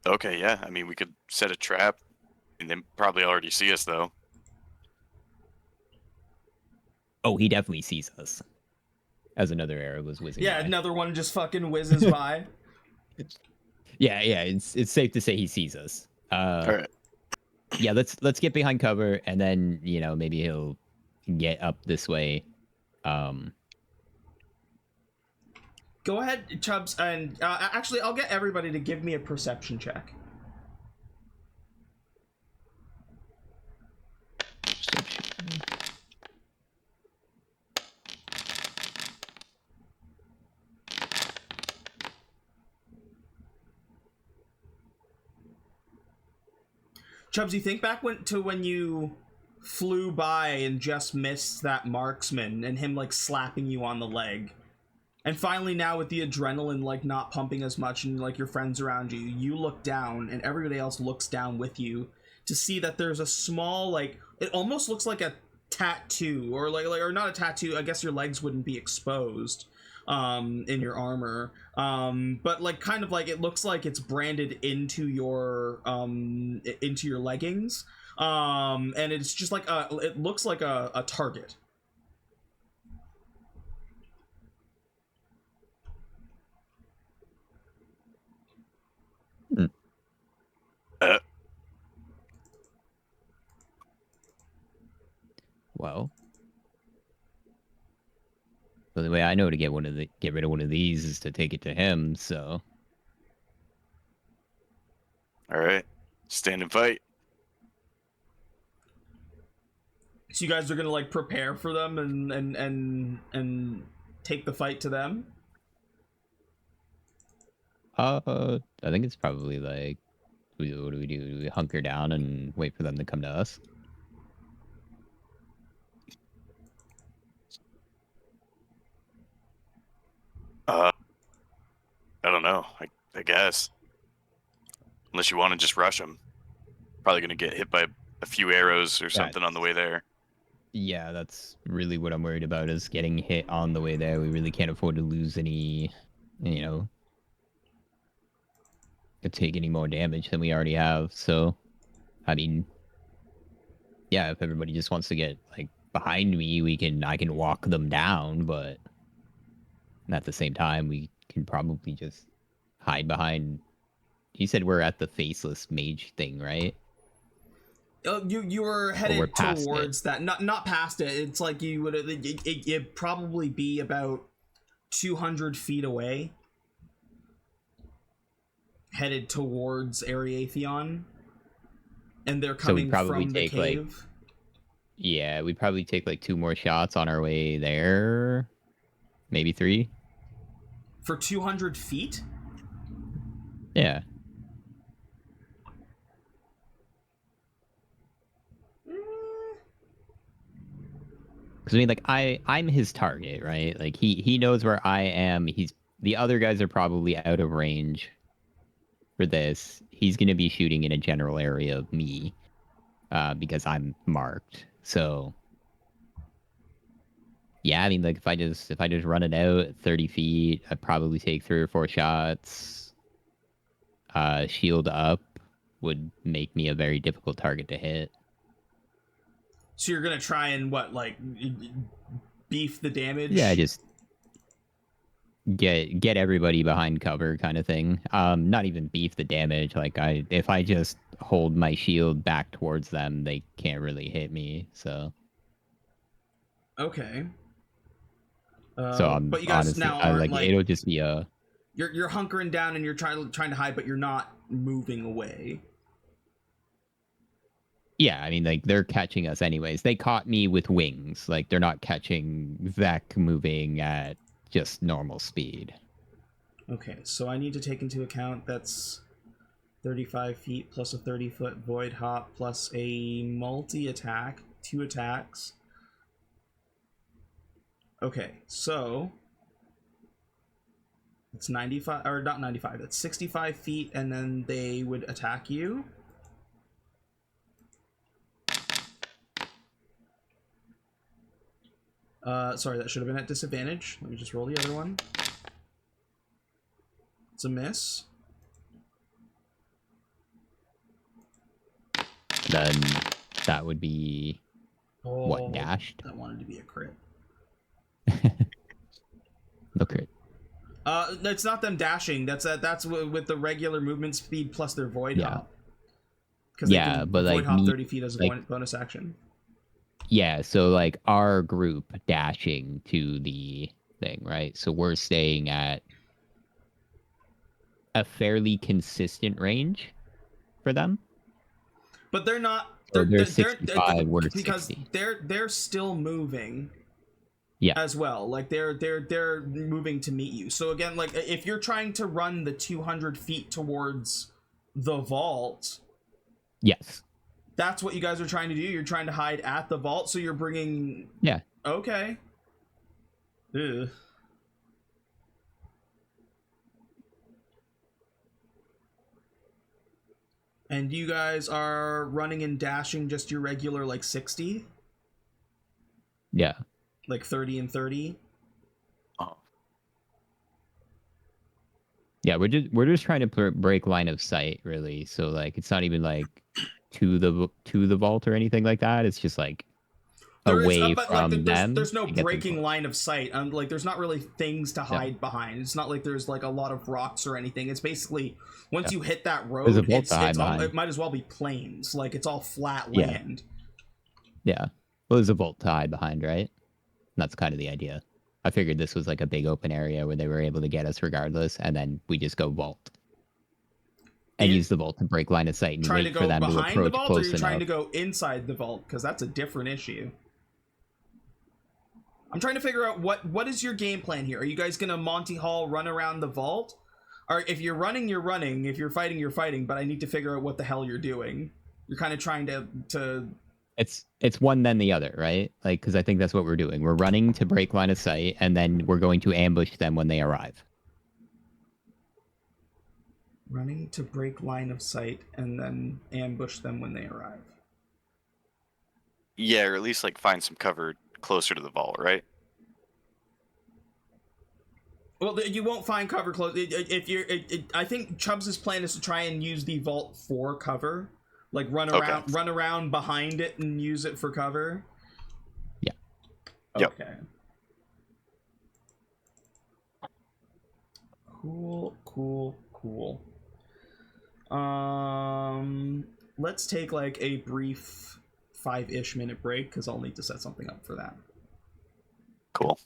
Okay, yeah. I mean, we could set a trap, and they probably already see us though. Oh, he definitely sees us. As another arrow was whizzing. Yeah, by. another one just fucking whizzes by. Yeah. It's safe to say he sees us. All right. Yeah, let's get behind cover, and then maybe he'll get up this way. Go ahead, Chubbs, and actually, I'll get everybody to give me a perception check. Chubbs, you think back when you flew by and just missed that marksman and him like slapping you on the leg. And finally now with the adrenaline like not pumping as much and like your friends around you, you look down and everybody else looks down with you to see that there's a small like it almost looks like a tattoo or like or not a tattoo, I guess your legs wouldn't be exposed in your armor. But like kind of like it looks like it's branded into your leggings. And it's just like it looks like a target. Well, the way I know to get rid of one of these is to take it to him. So, All right. Stand and fight. So you guys are gonna like prepare for them and take the fight to them. I think it's probably like, what do we do? Do we hunker down and wait for them to come to us? I don't know. I guess. Unless you want to just rush them. Probably going to get hit by a few arrows or something on the way there. Yeah, that's really what I'm worried about is getting hit on the way there. We really can't afford to lose any, to take any more damage than we already have. So, I mean, yeah, if everybody just wants to get like behind me, I can walk them down, but at the same time, we can probably just hide behind. You said we're at the faceless mage thing, right? You were headed towards it. that, not past it. It's like you would it'd probably be about 200 feet away, headed towards Ariatheon, and they're coming from the cave. Yeah, we'd probably take like 2 more shots on our way there, maybe 3. For 200 feet? Yeah. Because I mean, like I'm his target, right? Like he knows where I am. The other guys are probably out of range for this. He's gonna be shooting in a general area of me, because I'm marked. So yeah, I mean, like if I just run it out at 30 feet, I'd probably take 3 or 4 shots. Shield up would make me a very difficult target to hit. So you're gonna try and beef the damage? Yeah, just get everybody behind cover, kind of thing. Not even beef the damage. Like if I just hold my shield back towards them, they can't really hit me. So. Okay. So I'm but you guys honestly, now aren't like it'll just be a. You're hunkering down and you're trying to hide, but you're not moving away. Yeah, I mean, like, they're catching us anyways. They caught me with wings. Like, they're not catching Vec moving at just normal speed. Okay, so I need to take into account that's 35 feet plus a 30-foot void hop plus a multi-attack, 2 attacks. Okay, so it's 95, or not 95, that's 65 feet, and then they would attack you. Sorry, that should have been at disadvantage. Let me just roll the other one. It's a miss. Then that would be what, dashed? That wanted to be a crit. No crit. It's not them dashing. That's with the regular movement speed plus their void hop. Because Yeah, they can but void like hop me, 30 feet as a like, bonus action. Yeah, so like our group dashing to the thing, right? So we're staying at a fairly consistent range for them. But they're not. So they're 65, we're because 60. they're still moving. Yeah. As well, like they're moving to meet you. So again, like if you're trying to run the 200 feet towards the vault, Yes. that's what you guys are trying to do. You're trying to hide at the vault, so you're bringing. Yeah. Okay. Ugh. And you guys are running and dashing just your regular like 60? Yeah. Like 30 and 30? Oh. Yeah, we're just trying to break line of sight, really. So like it's not even like to the vault or anything like that. It's just like away from them. There's no to get them breaking close. line of sight. Like there's not really things to hide behind. It's not like there's like a lot of rocks or anything. It's basically once you hit that road, a vault to hide behind. it might as well be plains. Like it's all flat Yeah. land. Yeah. Well, there's a vault to hide behind, right? That's kind of the idea. I figured this was like a big open area where they were able to get us regardless, and then we just go vault. And use the vault to break line of sight and Trying wait to for go them to behind the approach vault, or close you're trying enough. to go inside the vault? Because that's a different issue. I'm trying to figure out what is your game plan here. Are you guys gonna Monty Hall run around the vault? Or if you're running, you're running. If you're fighting, you're fighting. But I need to figure out what the hell you're doing. You're kind of trying to. It's one then the other, right? Like, because I think that's what we're doing. We're running to break line of sight, and then we're going to ambush them when they arrive. Running to break line of sight and then ambush them when they arrive. Yeah, or at least like find some cover closer to the vault, right? Well, you won't find cover close. If you're, I think Chubbs' plan is to try and use the vault for cover. Like run around behind it and use it for cover. Yeah. Okay. Cool. Let's take like a brief 5-ish minute break because I'll need to set something up for that. Cool.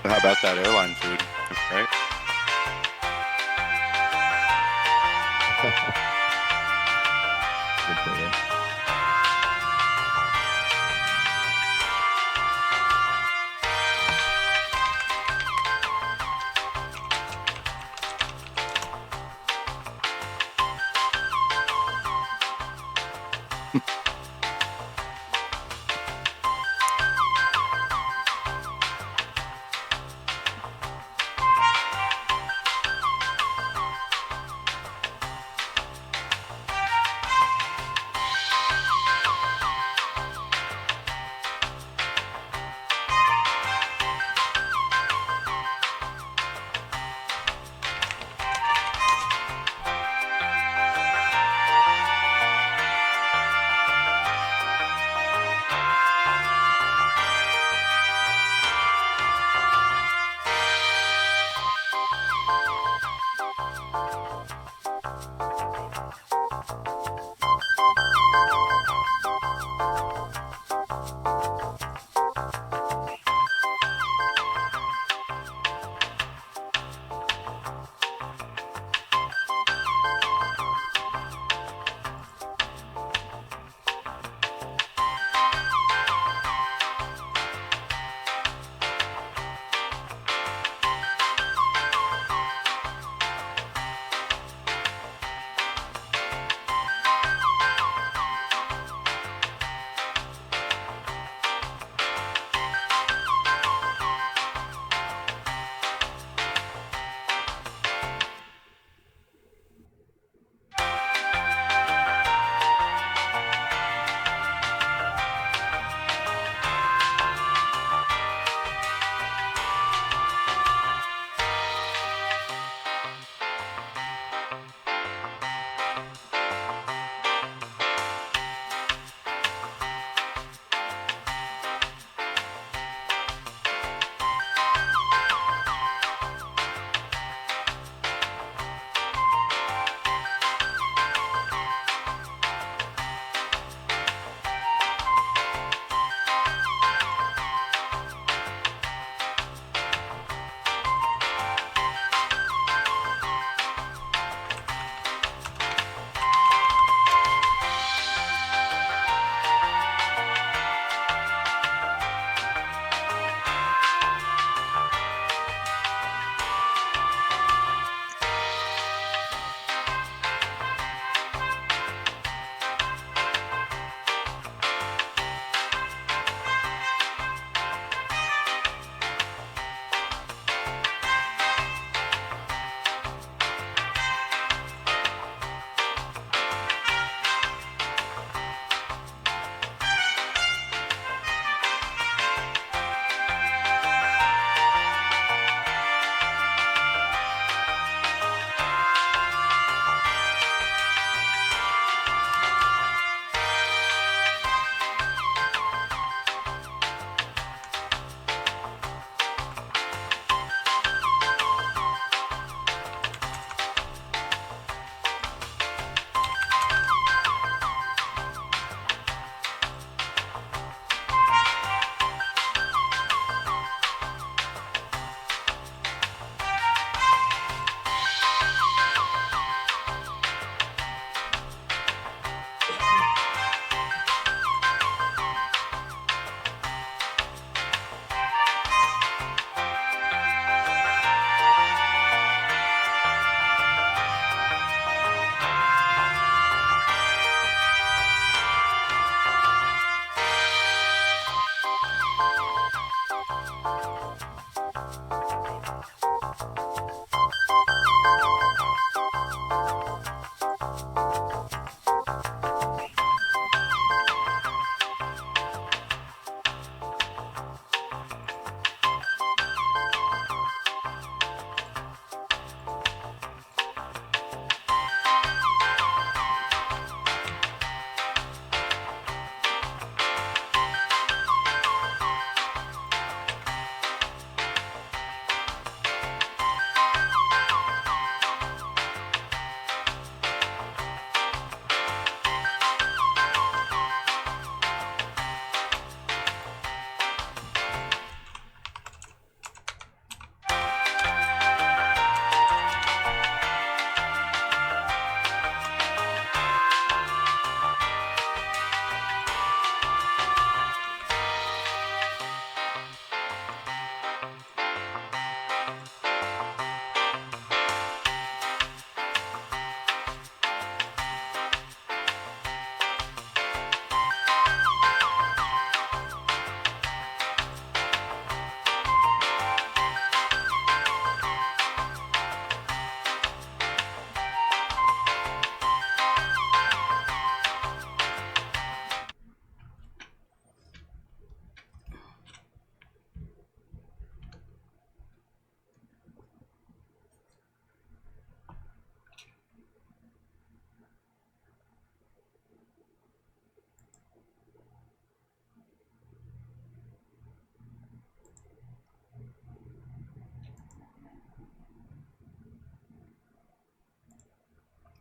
How about that airline food? Right? Good for you.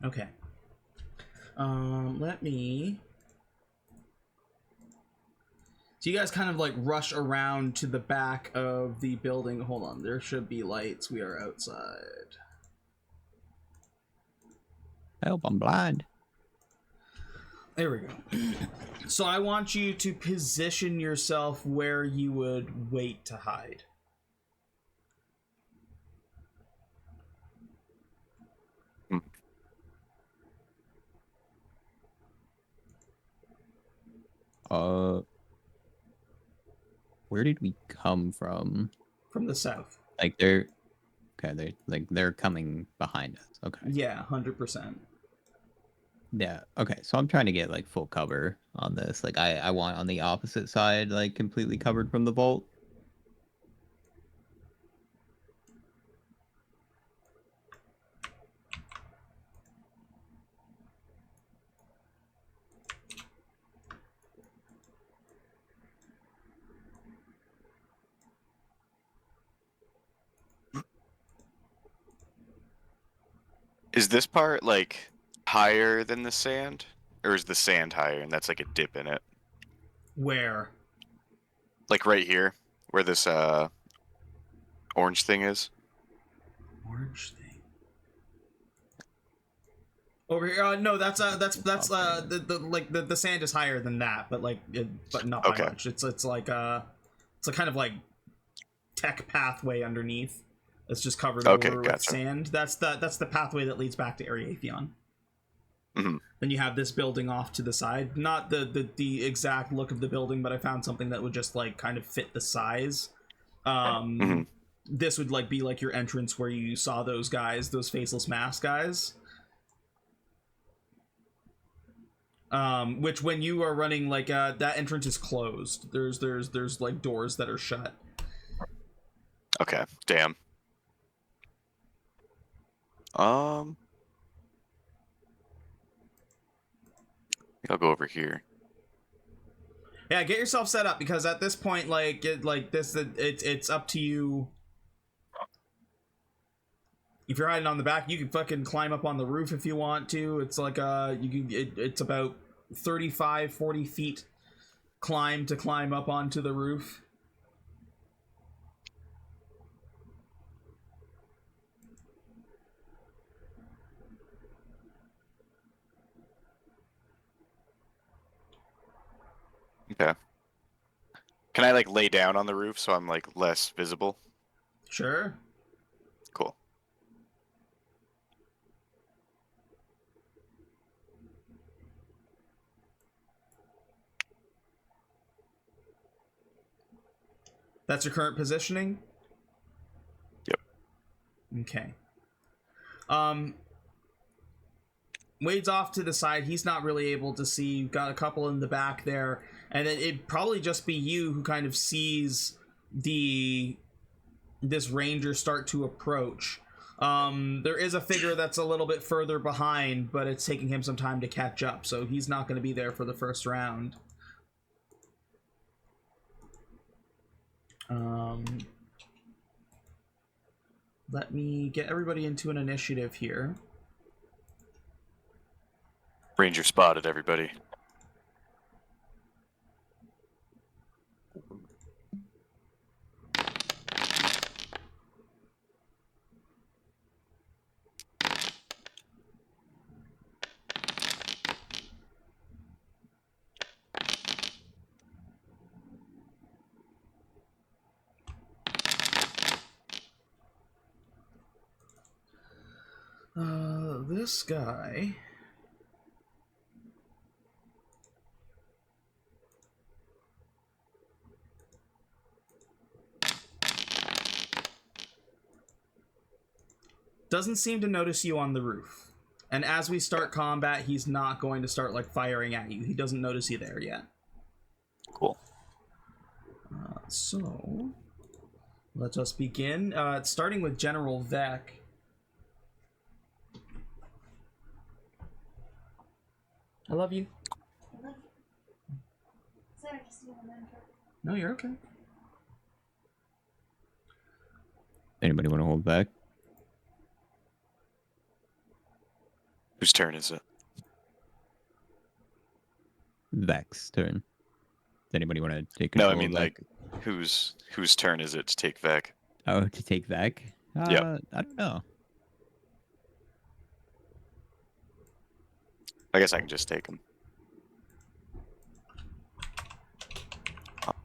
Okay. Let me. So you guys kind of like rush around to the back of the building. Hold on, there should be lights. We are outside. Help, I'm blind. There we go. So I want you to position yourself where you would wait to hide. Where did we come from? From the south. Like they're coming behind us. Okay. Yeah, 100%. Yeah. Okay. So I'm trying to get like full cover on this. Like I want on the opposite side, like completely covered from the vault. Is this part like higher than the sand, or is the sand higher and that's like a dip in it? Where? Like right here, where this orange thing is. Orange thing. Over here? No, that's the sand is higher than that, but like, but not by Okay. much. It's like a kind of like tech pathway underneath. It's just covered Okay, over with gotcha. sand. That's the pathway that leads back to Areatheon. Mhm. Then you have this building off to the side. Not the exact look of the building, but I found something that would just like kind of fit the size. Mhm. This would like be like your entrance where you saw those guys, those faceless mask guys. Which when you are running like that entrance is closed. There's like doors that are shut. Okay, damn. I'll go over here. Yeah, get yourself set up because at this point, like it's up to you. If you're hiding on the back, you can fucking climb up on the roof if you want to. It's like it's about 35-40 feet climb up onto the roof. Okay. Can I like lay down on the roof so I'm like less visible? Sure. Cool. That's your current positioning? Yep. Okay. Wade's off to the side. He's not really able to see. You've got a couple in the back there. And it'd probably just be you who kind of sees this ranger start to approach. There is a figure that's a little bit further behind, but it's taking him some time to catch up, so he's not going to be there for the first round. Let me get everybody into an initiative here. Ranger spotted, everybody. This guy... doesn't seem to notice you on the roof. And as we start combat, he's not going to start like firing at you. He doesn't notice you there yet. Cool. So let us begin. It's starting with General Vec. I love you. I love you. Sorry, just a moment. No, you're okay. Anybody want to hold back? Whose turn is it? Vex's turn. Does anybody want to take No, control I mean of Vec? like whose turn is it to take Vec? Oh, to take Vec? Yep. I don't know. I guess I can just take him.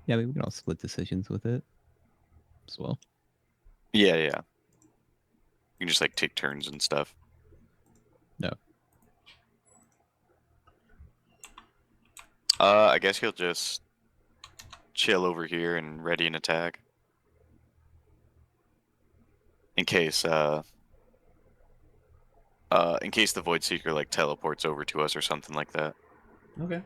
Yeah, we can all split decisions with it as well. Yeah. You can just like take turns and stuff. No. I guess he'll just chill over here and ready an attack. In case the Void Seeker like teleports over to us or something like that. Okay.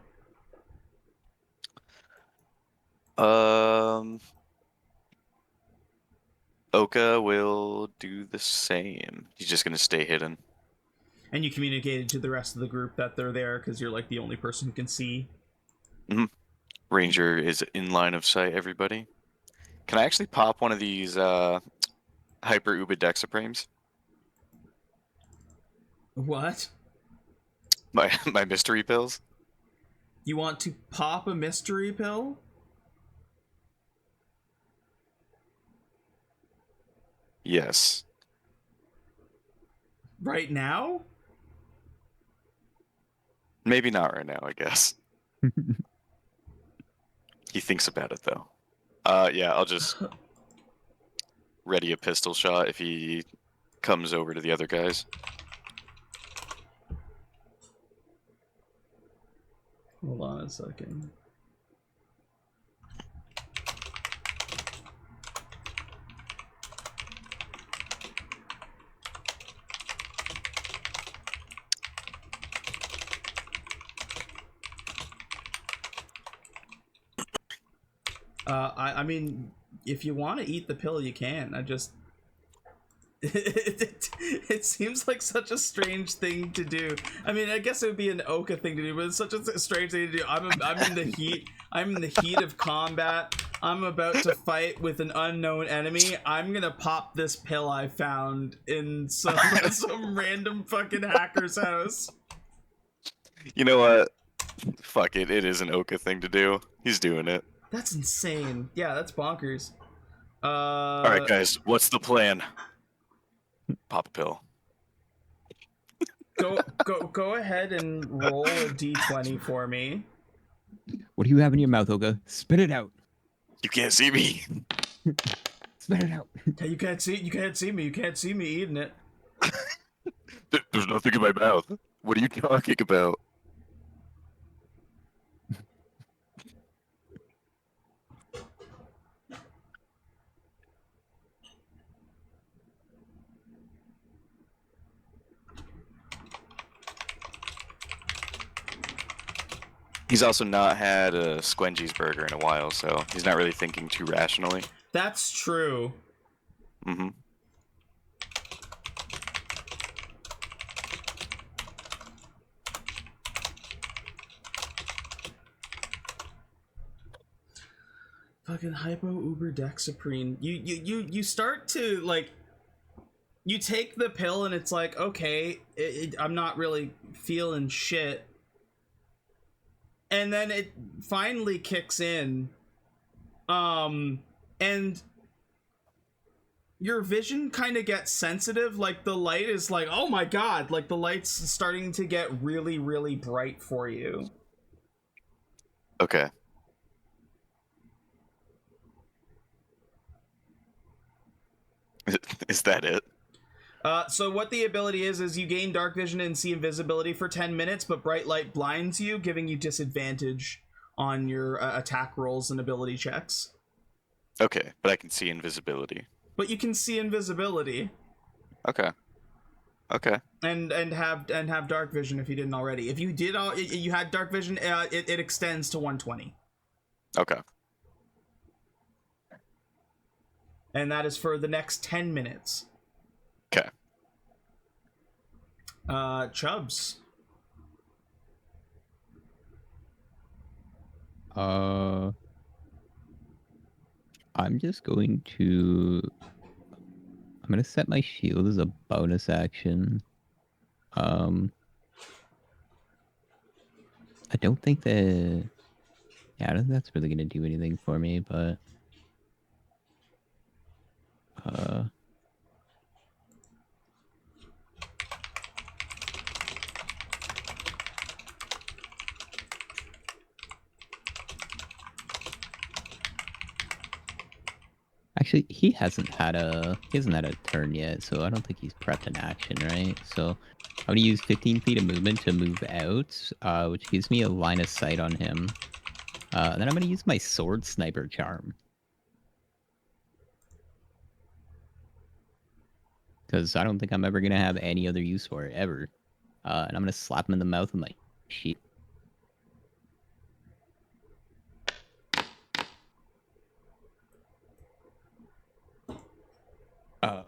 Oka will do the same. He's just gonna stay hidden. And you communicated to the rest of the group that they're there because you're like the only person who can see. Ranger is in line of sight, everybody. Can I actually pop one of these Hyper Uber Dexaprimes? What? My mystery pills? You want to pop a mystery pill? Yes. Right now? Maybe not right now, I guess. He thinks about it though. Yeah, I'll just ready a pistol shot if he comes over to the other guys. Hold on a second. I mean, if you want to eat the pill, you can. I just... it seems like such a strange thing to do. I mean, I guess it would be an Oka thing to do, but it's such a strange thing to do. I'm in the heat. I'm in the heat of combat. I'm about to fight with an unknown enemy. I'm gonna pop this pill I found in some random fucking hacker's house. You know what? Fuck it. It is an Oka thing to do. He's doing it. That's insane. Yeah, that's bonkers. All right, guys. What's the plan? Pop a pill. Go ahead and roll a d20 for me. What do you have in your mouth, Oka? Spit it out. You can't see me. Spit it out. Hey, you can't see me. You can't see me eating it. There's nothing in my mouth. What are you talking about? He's also not had a Squengy's burger in a while, so he's not really thinking too rationally. That's true. Mm-hmm. Fucking hypo uber dexaprine. You start to like. You take the pill and it's like, okay, I'm not really feeling shit. And then it finally kicks in. And your vision kind of gets sensitive. Like the light is like, oh my god, like the light's starting to get really, really bright for you. Okay. Is that it? So what the ability is you gain dark vision and see invisibility for 10 minutes, but bright light blinds you, giving you disadvantage on your attack rolls and ability checks. Okay, but I can see invisibility. But you can see invisibility. Okay. Okay. And have dark vision if you didn't already. If you did you had dark vision, it extends to 120. Okay. And that is for the next 10 minutes. Okay. Chubbs. I'm just going to... I'm going to set my shield as a bonus action. I don't think that. Yeah, I don't think that's really gonna do anything for me, but. Actually, he hasn't had a turn yet, so I don't think he's prepped an action, right? So I'm gonna use 15 feet of movement to move out, which gives me a line of sight on him. And then I'm gonna use my sword sniper charm. Because I don't think I'm ever gonna have any other use for it ever. And I'm gonna slap him in the mouth with my shield. Uh,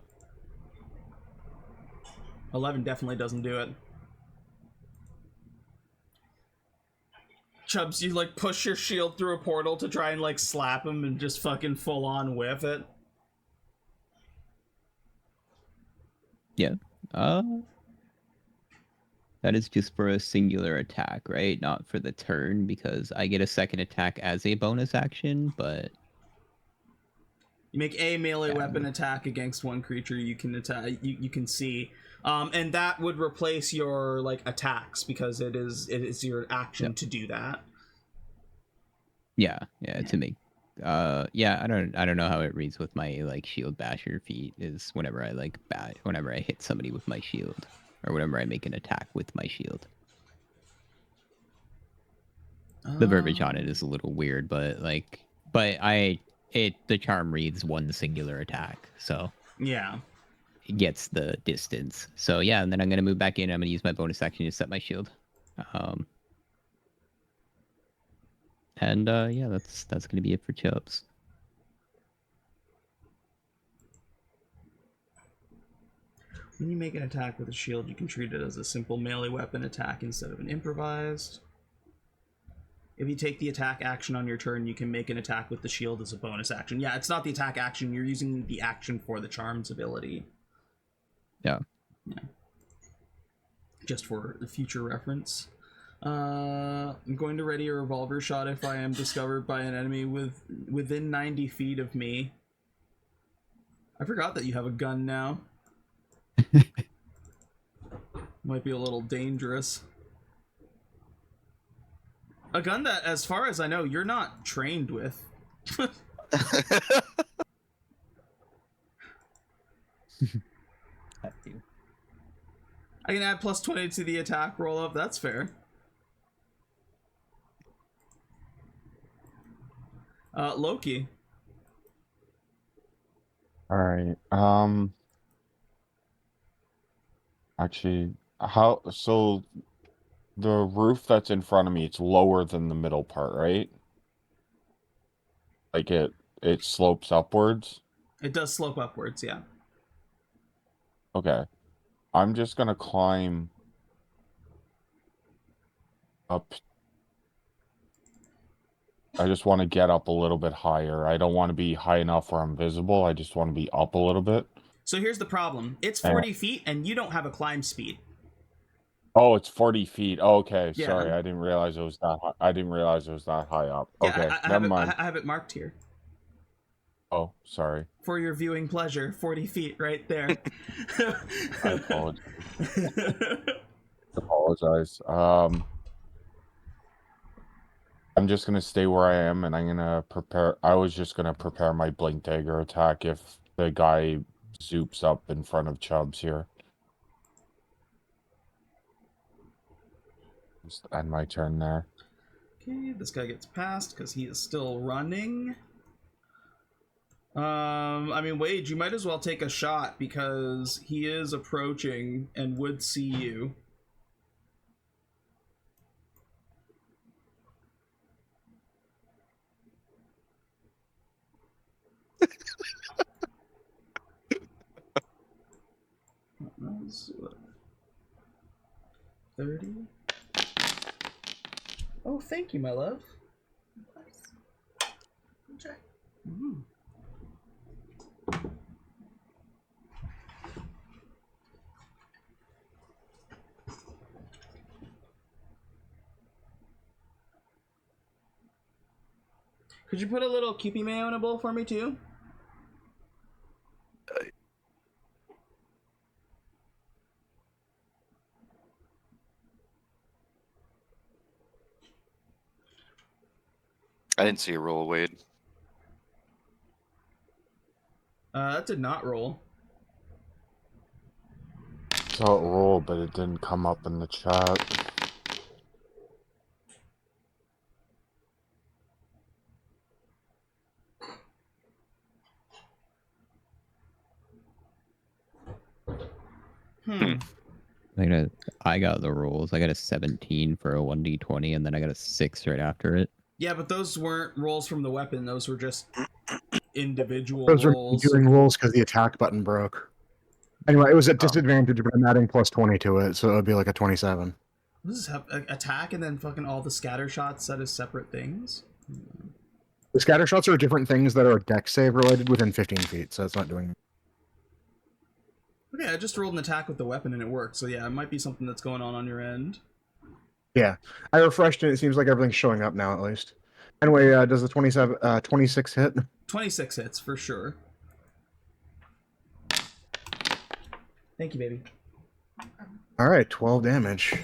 11 definitely doesn't do it. Chubbs, you like push your shield through a portal to try and like slap him and just fucking full on whiff it. yeah. That is just for a singular attack, right? Not for the turn, because I get a second attack as a bonus action, but You make a melee weapon attack against one creature you can attack. You can see, and that would replace your like attacks because it is your action to do that. Yeah, to make yeah, I don't know how it reads with my like shield basher feat is whenever I like whenever I hit somebody with my shield or whenever I make an attack with my shield. The verbiage on it is a little weird, but like the charm reads one singular attack, so Yeah. it gets the distance. So yeah, and then I'm gonna move back in. I'm gonna use my bonus action to set my shield. And yeah, that's gonna be it for Chubbs. When you make an attack with a shield, you can treat it as a simple melee weapon attack instead of an improvised. If you take the attack action on your turn, you can make an attack with the shield as a bonus action. Yeah, it's not the attack action. You're using the action for the charm's ability. Yeah. Just for the future reference. I'm going to ready a revolver shot if I am discovered by an enemy within 90 feet of me. I forgot that you have a gun now. Might be a little dangerous. A gun that, as far as I know, you're not trained with. I can add plus 20 to the attack roll up. That's fair. Loki. All right. Actually, so the roof that's in front of me, it's lower than the middle part, right? Like it slopes upwards. It does slope upwards, yeah. Okay. I'm just gonna climb up. I just want to get up a little bit higher. I don't want to be high enough where I'm visible. I just want to be up a little bit. So here's the problem. It's 40 feet, and you don't have a climb speed. Oh, it's 40 feet. Oh, okay, Yeah. sorry. I didn't realize it was that high. I didn't realize it was that high up. Yeah, Okay, I never mind. I have it marked here. Oh, sorry. For your viewing pleasure, 40 feet right there. I apologize. I'm just gonna stay where I am, and I'm gonna prepare. I was just gonna prepare my blink dagger attack if the guy zoops up in front of Chubbs here. Just end my turn there. Okay, this guy gets passed because he is still running. I mean, Wade, you might as well take a shot because he is approaching and would see you. That was, what, 30? Oh, thank you, my love. Enjoy. Mm. Could you put a little Kewpie mayo in a bowl for me too? I didn't see a roll, Wade. That did not roll. Saw it roll, but it didn't come up in the chat. I got the rolls. I got a 17 for a 1d20, and then I got a 6 right after it. Yeah, but those weren't rolls from the weapon. Those were just individual Those are rolls. doing rolls because the attack button broke. Anyway, it was at Oh. disadvantage, but I'm adding plus 20 to it, so it would be like a 27. What does this have? Attack and then fucking all the scatter shots set as separate things? The scatter shots are different things that are deck save related within 15 feet, so it's not doing. Okay, I just rolled an attack with the weapon and it worked. So yeah, it might be something that's going on your end. Yeah, I refreshed and it seems like everything's showing up now at least. Anyway, does the 26 hit? 26 hits for sure. Thank you, baby. All right, 12 damage.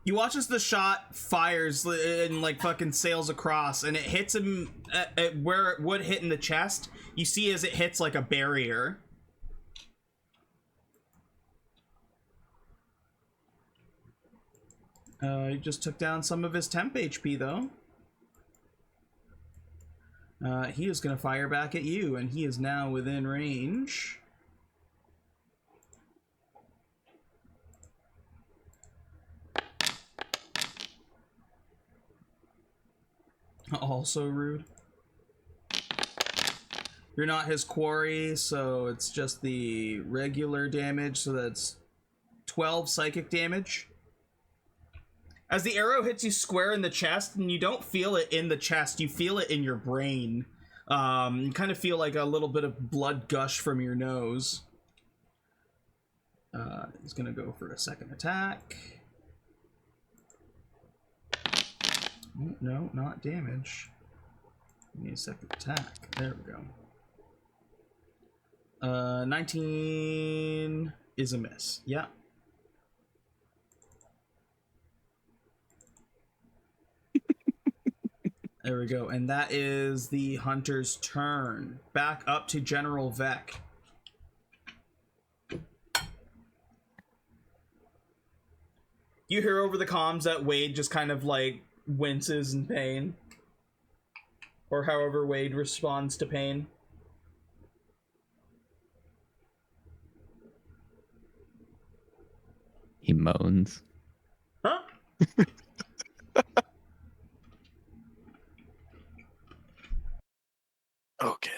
You watch as the shot fires and like fucking sails across, and it hits him at where it would hit in the chest. You see as it hits like a barrier. He just took down some of his temp HP though. He is going to fire back at you, and he is now within range. Also rude. You're not his quarry, so it's just the regular damage, so that's 12 psychic damage. As the arrow hits you square in the chest, and you don't feel it in the chest, you feel it in your brain. You kind of feel like a little bit of blood gush from your nose. He's gonna go for a second attack. Oh, no, not damage. Give me a second attack. There we go. 19 is a miss. Yeah. There we go. And that is the hunter's turn. Back up to General Vec. You hear over the comms that Wade just kind of like winces in pain. Or however Wade responds to pain. He moans. Huh? Okay.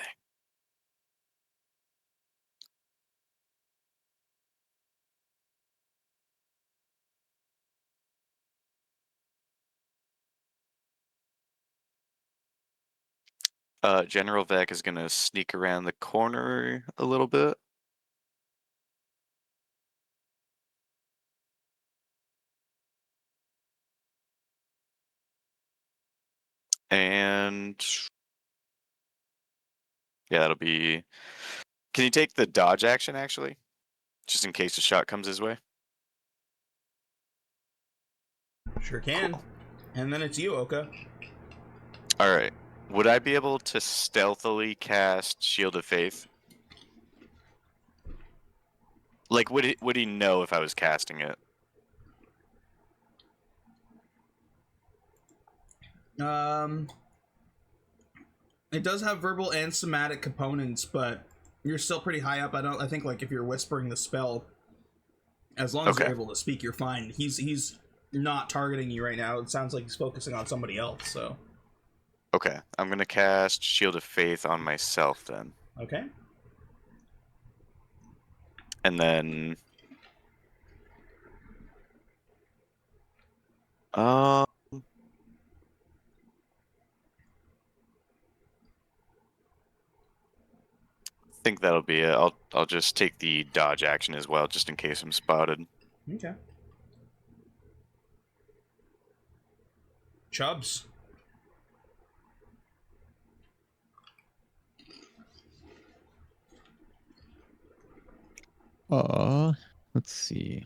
General Vec is gonna sneak around the corner a little bit. And yeah, that'll be. Can you take the dodge action actually? Just in case a shot comes his way? Sure can. Cool. And then it's you, Oka. Alright. Would I be able to stealthily cast Shield of Faith? Like, would he know if I was casting it? It does have verbal and somatic components, but you're still pretty high up. I think like if you're whispering the spell, as long as Okay. you're able to speak, you're fine. He's not targeting you right now. It sounds like he's focusing on somebody else, so. Okay. I'm gonna cast Shield of Faith on myself then. Okay. And then I think that'll be it. I'll just take the dodge action as well, just in case I'm spotted. Okay. Chubbs. Let's see.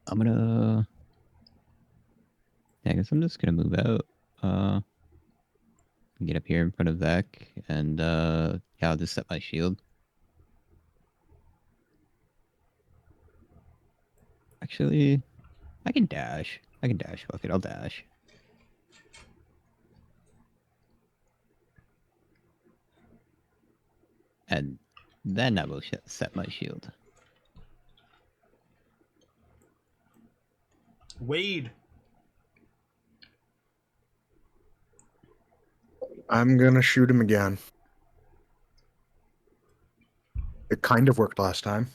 I'm gonna. Yeah, I guess I'm just gonna move out. Get up here in front of Vec, and yeah, I'll just set my shield. Actually, I can dash. I can dash. Fuck it, I'll dash. And then I will set my shield. Wade. I'm gonna shoot him again. It kind of worked last time.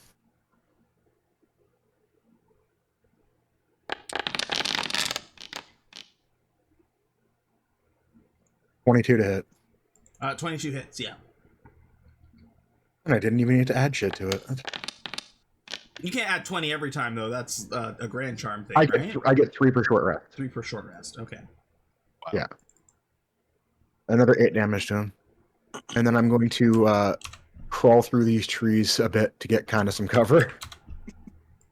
$22 to hit. 22 hits, yeah. And I didn't even need to add shit to it. You can't add 20 every time, though. That's a grand charm thing, I right? get 3 per short rest. 3 per short rest. Okay. Yeah. Another 8 damage to him. And then I'm going to crawl through these trees a bit to get kind of some cover.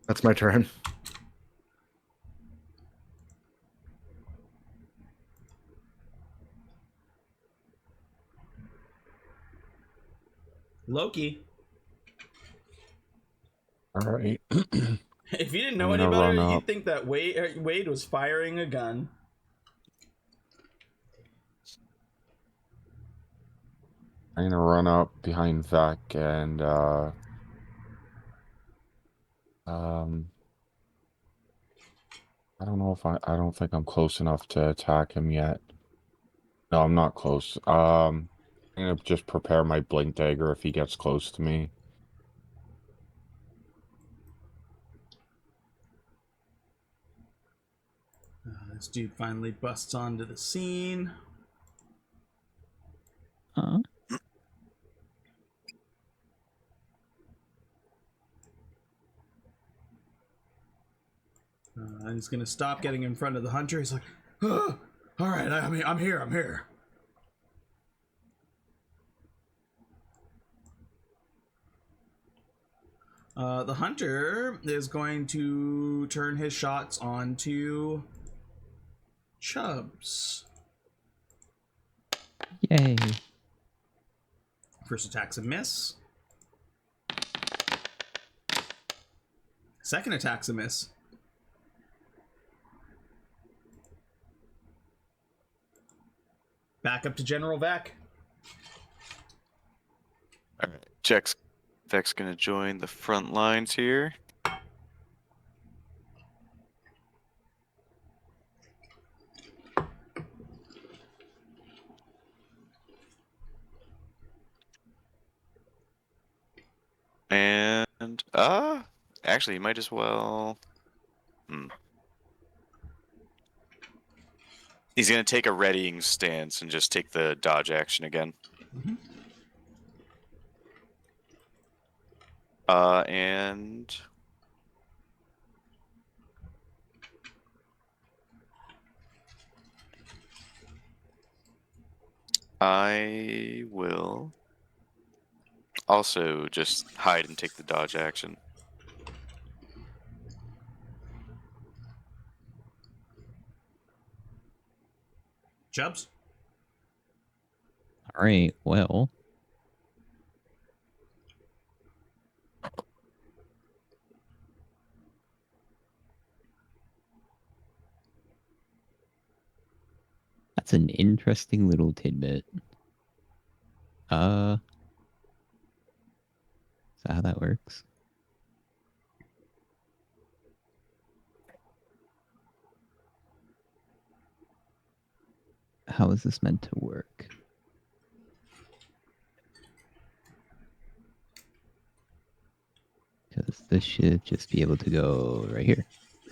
That's my turn. Loki. All right. If you didn't know I'm any gonna better, run you'd up. think that Wade was firing a gun. I'm gonna run up behind Vec and I don't know if I don't think I'm close enough to attack him yet. No, I'm not close. I'm gonna just prepare my blink dagger if he gets close to me. This dude finally busts onto the scene. And he's gonna stop getting in front of the hunter. He's like, "Ah, all right, I'm here. The hunter is going to turn his shots onto Chubbs. Yay. First attack's a miss. Second attack's a miss. Back up to General Vec. All right, Vec's gonna join the front lines here. And actually, you might as well. He's gonna take a readying stance and just take the dodge action again. Mhm. And I will also just hide and take the dodge action. Chubbs? All right. Well, that's an interesting little tidbit. Is that how that works? How is this meant to work? this should just be able to go right here,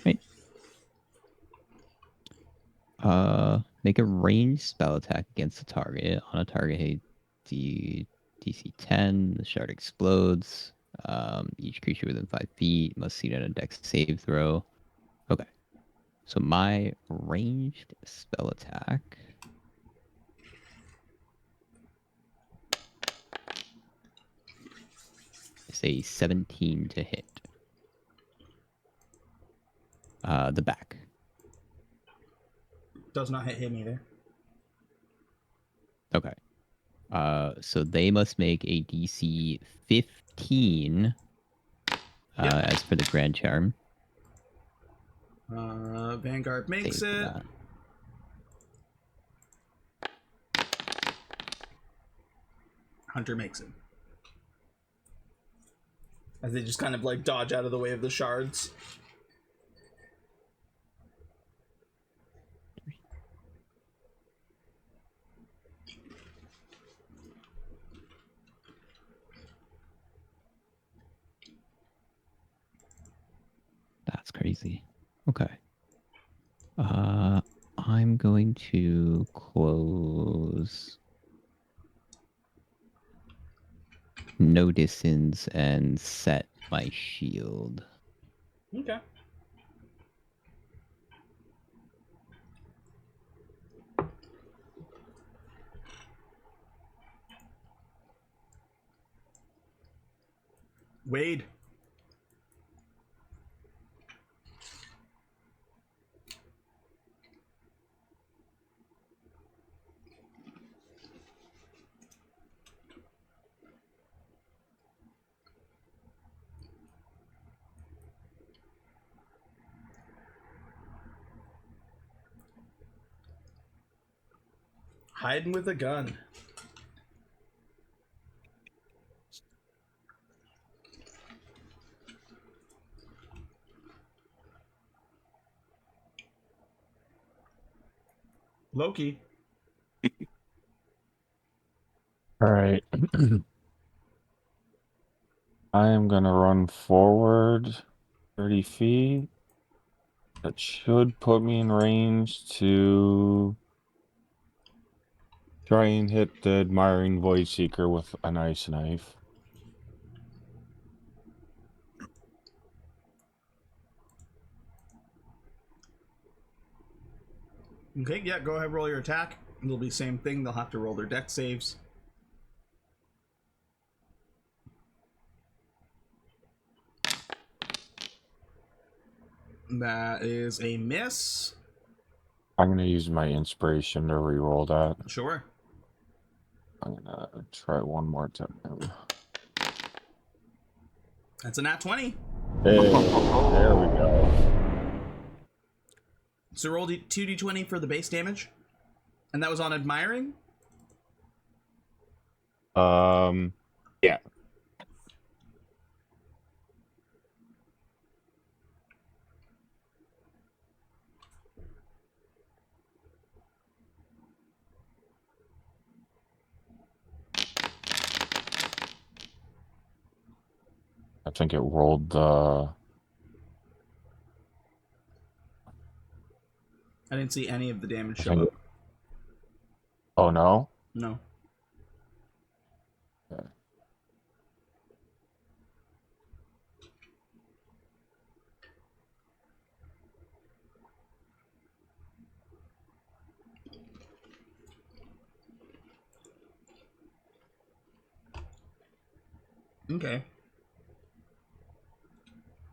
right? Make a ranged spell attack against the target. On a target DC 10, the shard explodes. Each creature within 5 feet must succeed at a dex save throw. Okay. So my ranged spell attack is a 17 to hit. The back. Does not hit him either. Okay. So they must make a DC 15 as per the Grand Charm. Vanguard makes Save it. that. Hunter makes it. As they just kind of like dodge out of the way of the shards. That's crazy. Okay. I'm going to close no distance and set my shield. Okay. Wade. Hiding with a gun. Loki. All right. I am gonna run forward 30 feet. That should put me in range to try and hit the admiring void seeker with an ice knife. Okay, yeah, go ahead, roll your attack. It'll be same thing. They'll have to roll their dex saves. That is a miss. I'm gonna use my inspiration to reroll that. Sure. I'm gonna try one more time. That's a nat 20. Hey, there we go. So roll 2d20 for the base damage. And that was on admiring? Yeah. I think it rolled the... I didn't see any of the damage I show think up. it- Oh, no? No. Okay. Okay.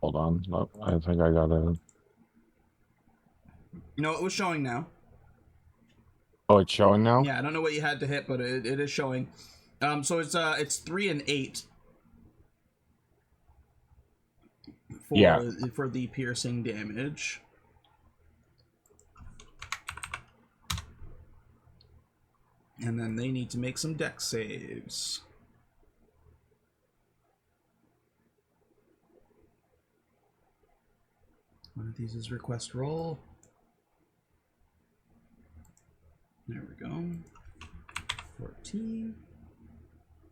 Hold on. No, I think I gotta... No, it was showing now. Oh, it's showing now? Yeah, I don't know what you had to hit, but it is showing. So it's 3 and 8 for the piercing damage. And then they need to make some dex saves. One of these is request roll. There we go. 14.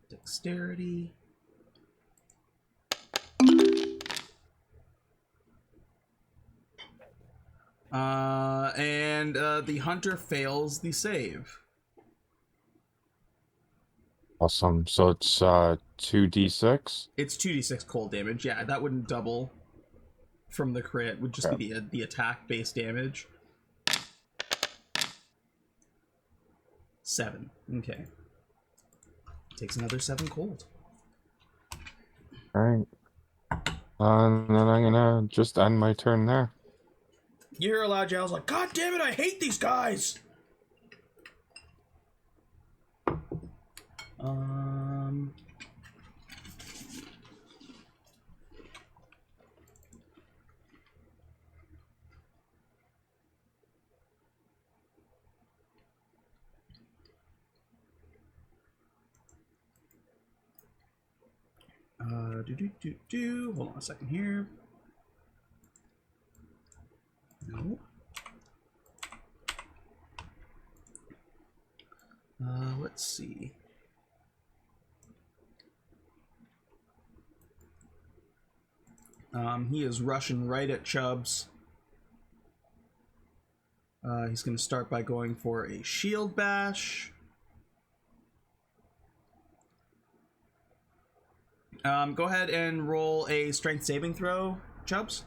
Dexterity. And the hunter fails the save. Awesome. So it's 2d6. It's 2d6 cold damage. Yeah, that wouldn't double from the crit. Would just be the attack base damage. 7. Okay. Takes another 7 cold. Alright. And then I'm gonna just end my turn there. You hear a loud yell like, "God damn it, I hate these guys!" Hold on a second here. No. Let's see. He is rushing right at Chubbs. He's going to start by going for a shield bash. Go ahead and roll a strength saving throw, Chubbs.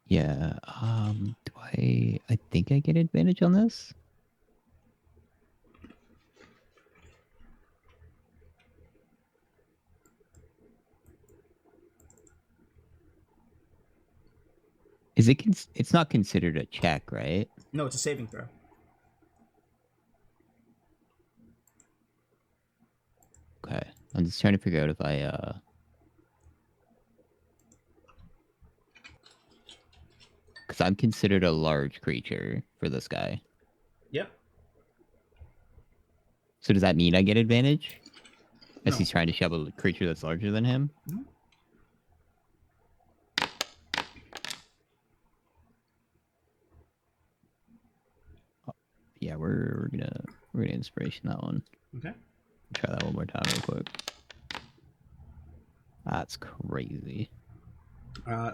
Yeah. Do I think I get advantage on this? Is it? It's not considered a check, right? No, it's a saving throw. Okay. I'm just trying to figure out if I because I'm considered a large creature for this guy. Yep. So does that mean I get advantage? As No. he's trying to shove a creature that's larger than him? Mm-hmm. Yeah, we're gonna inspiration that one. Okay. Try that one more time real quick. That's crazy.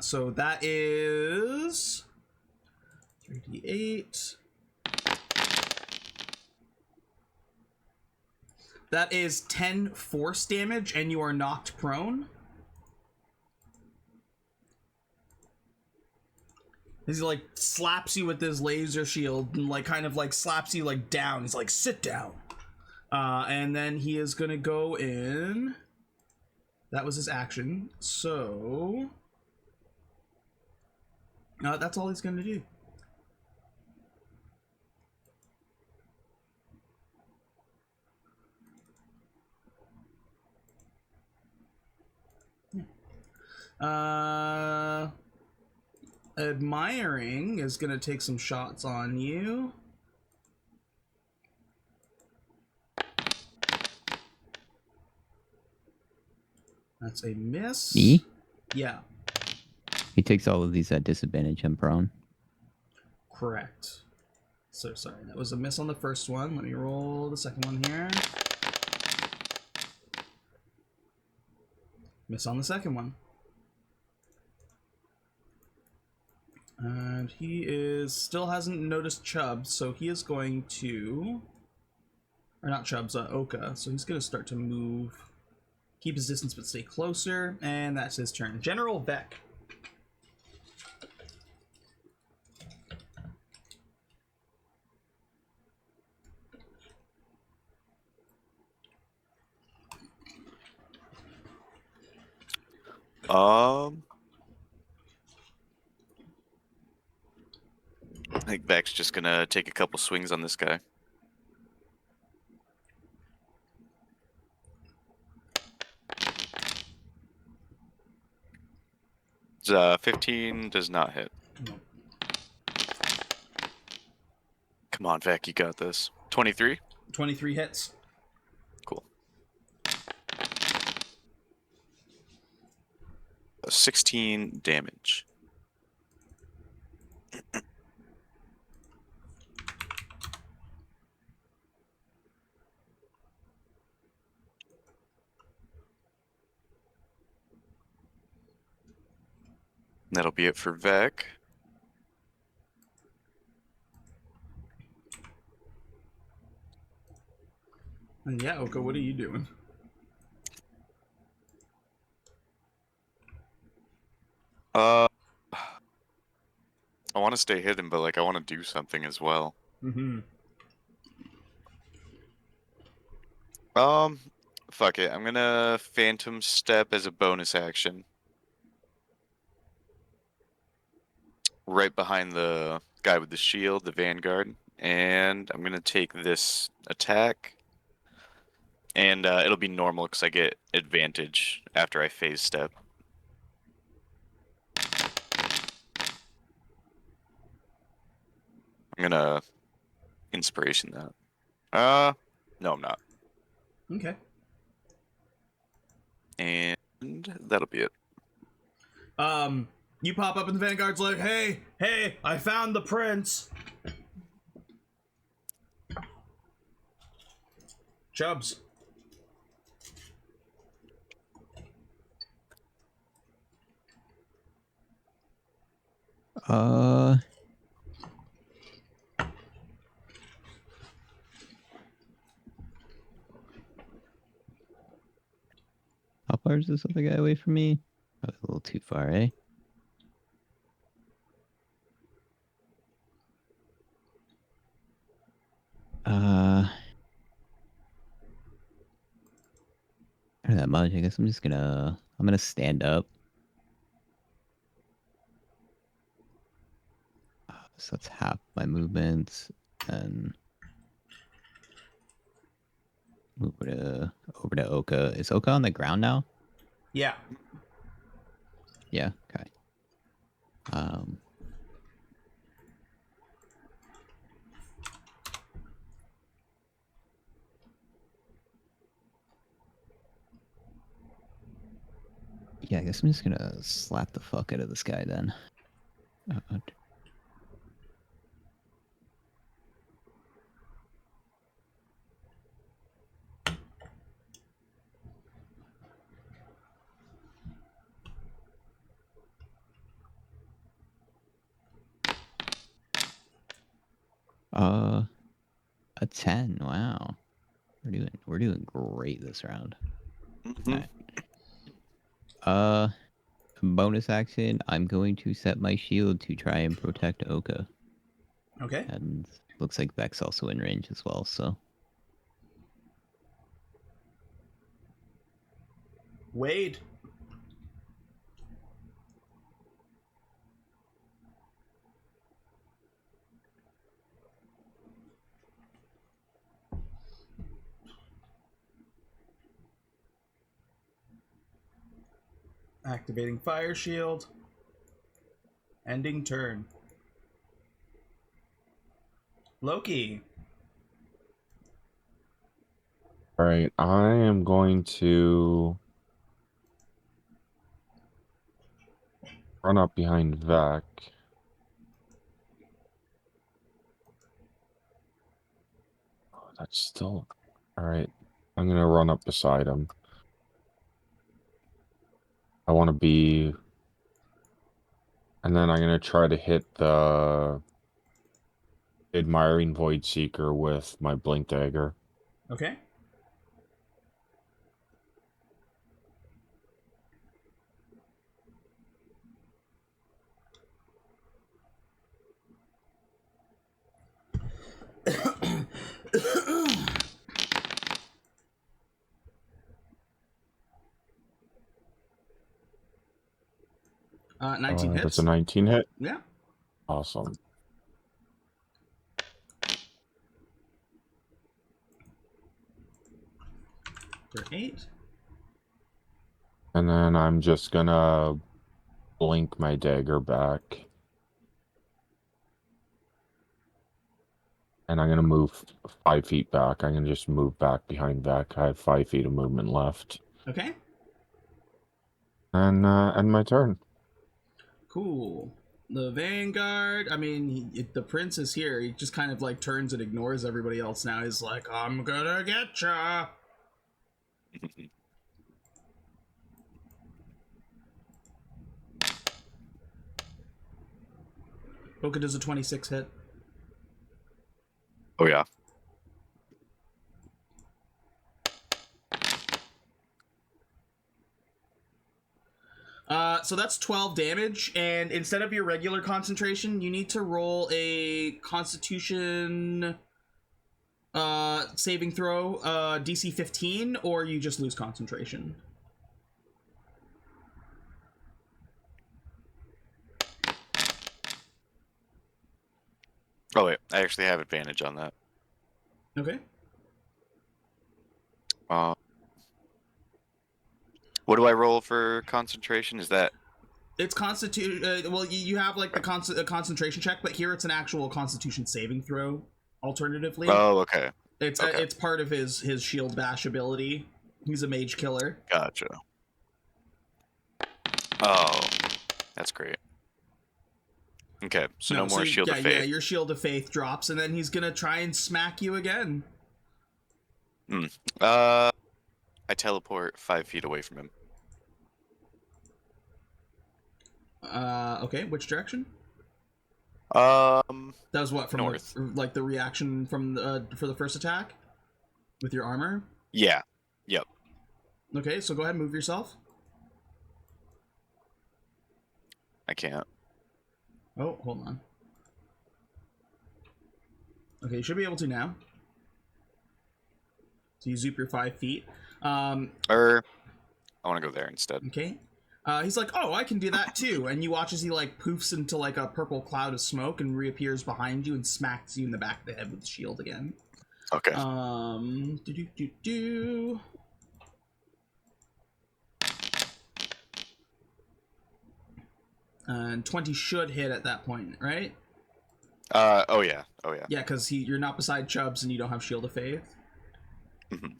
So that is 3d8. That is 10 force damage, and you are knocked prone. He like slaps you with his laser shield and like kind of like slaps you like down. He's like, sit down. And then he is gonna go in. That was his action. So that's all he's gonna do. Admiring is gonna take some shots on you. That's a miss. Me? Yeah. He takes all of these at disadvantage. I'm prone. Correct. So sorry, that was a miss on the first one. Let me roll the second one here. Miss on the second one. And he still hasn't noticed Chubbs, so he is going to, or not Chubbs, Oka. So he's going to start to move, keep his distance but stay closer, and that's his turn. General Vec. I think Vec's just gonna take a couple swings on this guy. It's, 15 does not hit. No. Come on, Vec, you got this. 23? 23 hits. Cool. 16 damage. That'll be it for Vec. And yeah, Oka, what are you doing? I want to stay hidden, but like I want to do something as well. Mm-hmm. Fuck it. I'm gonna Phantom Step as a bonus action. Right behind the guy with the shield, the Vanguard. And I'm gonna take this attack. And it'll be normal because I get advantage after I phase step. I'm gonna inspiration that. No, I'm not. Okay. And that'll be it. You pop up and the Vanguard's like, hey, I found the prince. Chubbs. How far is this other guy away from me? Probably a little too far, eh? Not that much. I guess I'm gonna stand up. So that's half my movement, and move over to Oka. Is Oka on the ground now? Yeah. Yeah. Okay. Yeah, I guess I'm just gonna slap the fuck out of this guy then. A 10. Wow. We're doing great this round. Mm-hmm. Alright. Bonus action, I'm going to set my shield to try and protect Oka. Okay. And looks like Vex also in range as well, so. Wade. Activating fire shield. Ending turn. Loki. All right, I am going to run up behind Vec. Oh, that's still all right. I'm gonna run up beside him. I want to be, and then I'm gonna try to hit the admiring void seeker with my blink dagger. Okay. Uh, 19 hits. That's a 19 hit. Yeah. Awesome. For 8. And then I'm just gonna blink my dagger back. And I'm gonna move 5 feet back. I'm gonna just move back behind Vec. I have 5 feet of movement left. Okay. And my turn. Cool. The Vanguard, I mean, the prince is here. He just kind of like turns and ignores everybody else now. He's like, I'm gonna get ya. Oka does a 26 hit. Oh yeah. So that's 12 damage, and instead of your regular concentration, you need to roll a Constitution saving throw, DC 15, or you just lose concentration. Oh wait, I actually have advantage on that. Okay. What do I roll for concentration? Is that It's well, you have like the concentration check, but here it's an actual Constitution saving throw. Alternatively, Oh, okay. it's okay. it's part of his shield bash ability. He's a mage killer. Gotcha. Oh, that's great. Okay, so no more Shield of Faith. Yeah, your Shield of Faith drops, and then he's gonna try and smack you again. I teleport 5 feet away from him. Okay, which direction? That That was what, from north. the reaction from for the first attack with your armor. Yeah. Yep. Okay, so go ahead and move yourself. I can't. Oh, hold on. Okay, you should be able to now. So you zoop your 5 feet. I want to go there instead. Okay. He's like, oh, I can do that too. And you watch as he like poofs into like a purple cloud of smoke and reappears behind you and smacks you in the back of the head with the shield again. Okay. And 20 should hit at that point, right? Oh yeah. Oh yeah. Yeah, because you're not beside Chubbs and you don't have Shield of Faith. Mhm.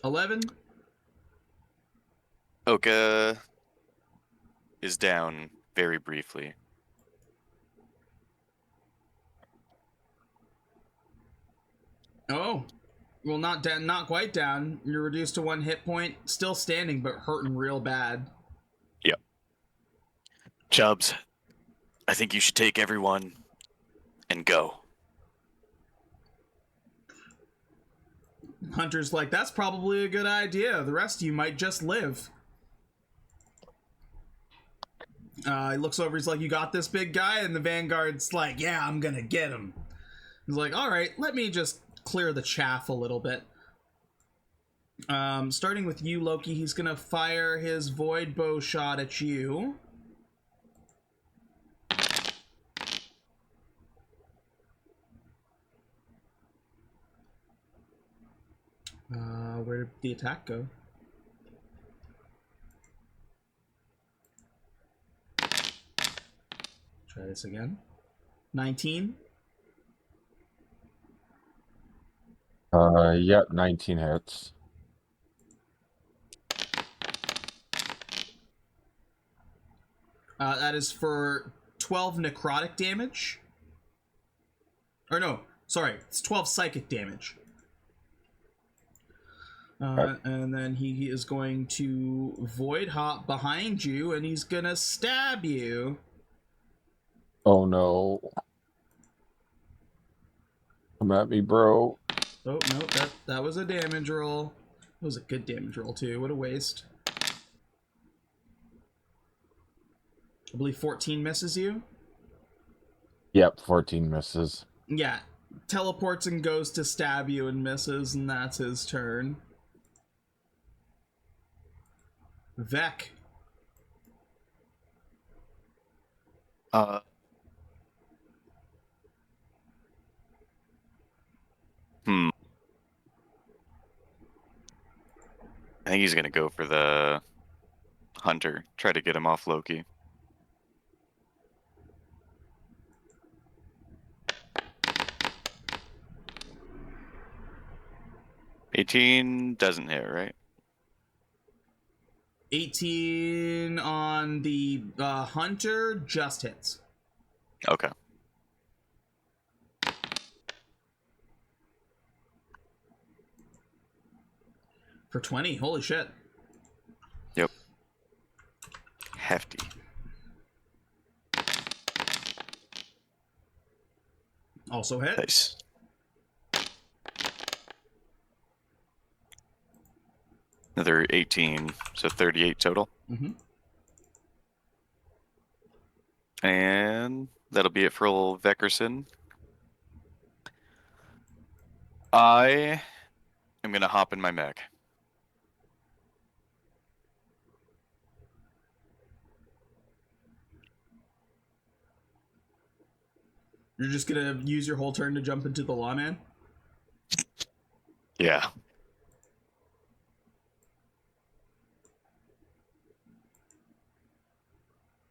11. Oka is down very briefly. Oh. Well, not down, not quite down. You're reduced to 1 hit point, still standing, but hurting real bad. Yep. Chubbs, I think you should take everyone and go. Hunter's like, that's probably a good idea. The rest of you might just live. He looks over, he's like, you got this, big guy? And the Vanguard's like, yeah, I'm gonna get him. He's like, alright, let me just clear the chaff a little bit. Starting with you, Loki, he's gonna fire his void bow shot at you. Where did the attack go? Try this again. 19. Yep, 19 hits. That is for 12 necrotic damage. Or no, sorry, it's 12 psychic damage. And then he is going to void hop behind you, and he's gonna stab you. Oh no. Come at me, bro. Oh no, that was a damage roll. That was a good damage roll too. What a waste. I believe 14 misses you. Yep, 14 misses. Yeah, teleports and goes to stab you and misses, and that's his turn. Vec. I think he's gonna go for the Hunter. Try to get him off Loki. $18 doesn't hit, right? 18 on the Hunter just hits. Okay. For 20, holy shit. Yep. hefty. Also hit. Nice. Another 18, so 38 total. Mm-hmm. And that'll be it for old Veckerson. I am going to hop in my mech. You're just gonna use your whole turn to jump into the lawman? Yeah.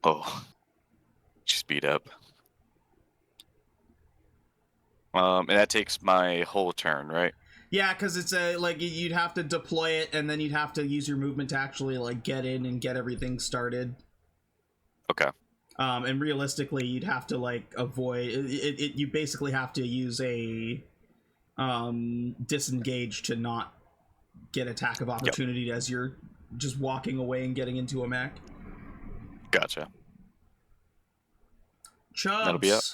Oh. Just beat up. And that takes my whole turn, right? Yeah, because it's a like you'd have to deploy it, and then you'd have to use your movement to actually like get in and get everything started. Okay. And realistically, you'd have to like avoid it. You basically have to use a disengage to not get attack of opportunity as you're just walking away and getting into a mech. Gotcha. Chubbs. That'll be up.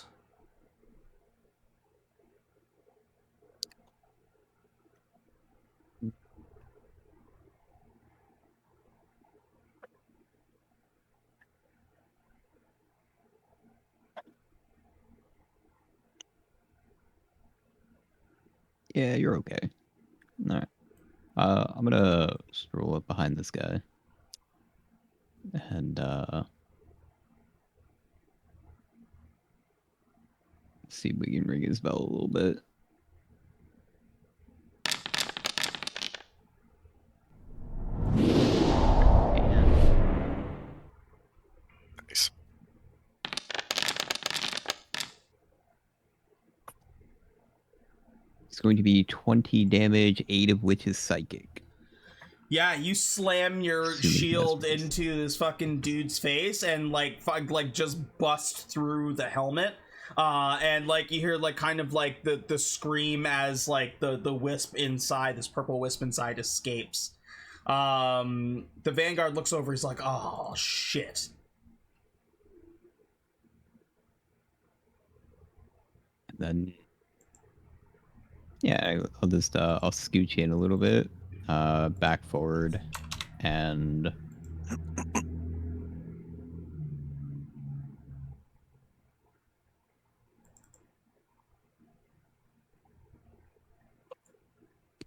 Yeah, you're okay. All right. I'm gonna stroll up behind this guy and see if we can ring his bell a little bit. Nice. It's going to be 20 damage, 8 of which is psychic. Yeah, you slam your Assuming he has shield resist. into this fucking dude's face and like just bust through the helmet. And like you hear like kind of like the scream as like the wisp inside, this purple wisp inside, escapes. The Vanguard looks over, he's like, oh shit. And then yeah, I'll just I'll scooch in a little bit, back forward, and can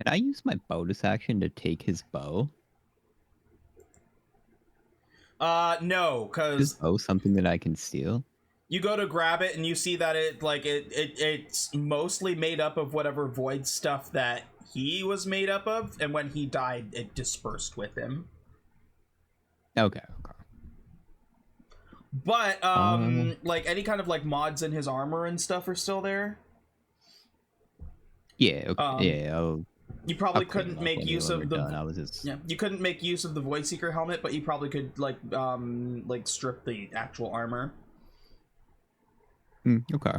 I use my bonus action to take his bow? No, Is because bow something that I can steal? you go to grab it and you see that it's mostly made up of whatever void stuff that he was made up of, and when he died, it dispersed with him. Okay. But like any kind of like mods in his armor and stuff are still there. Yeah. Okay. Um, I'll You probably I'll clean couldn't him up make anyway use when of we're the done. I was just you couldn't make use of the Void Seeker helmet, but you probably could like strip the actual armor. okay.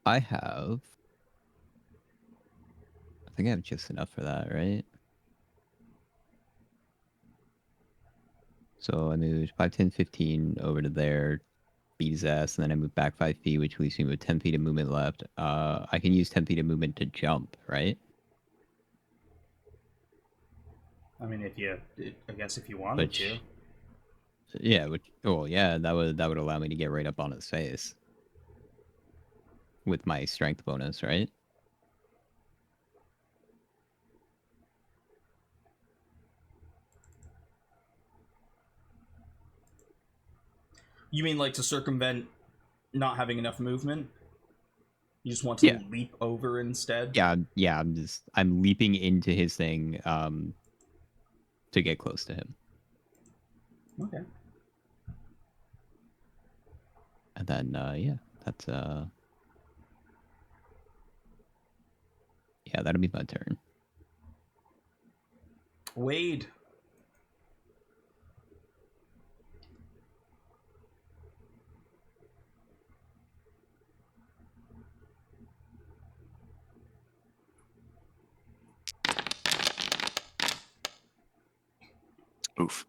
I think I have just enough for that, right? So I moved 5, 10, 15 over to there, beat his ass, and then I moved back 5 feet, which leaves me with 10 feet of movement left. I can use 10 feet of movement to jump, right? I mean, I guess if you wanted to. Yeah, that would allow me to get right up on his face with my strength bonus, right? You mean like to circumvent not having enough movement? You just want to leap over instead? Yeah, I'm leaping into his thing to get close to him. Okay. And then that's yeah, that'll be my turn. Wade. Oof.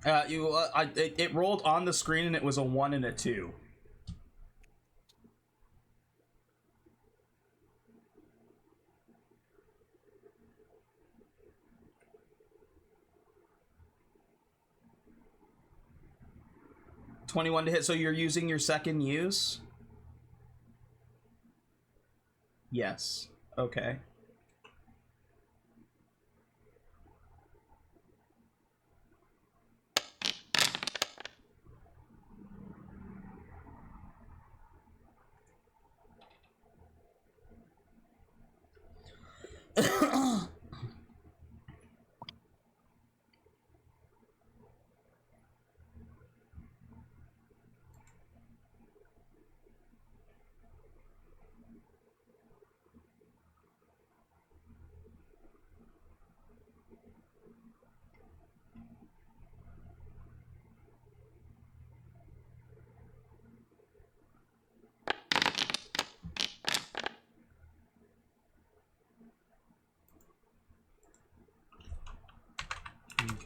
It rolled on the screen and it was a 1 and a 2. $21 to hit, so you're using your second use? Yes. Okay.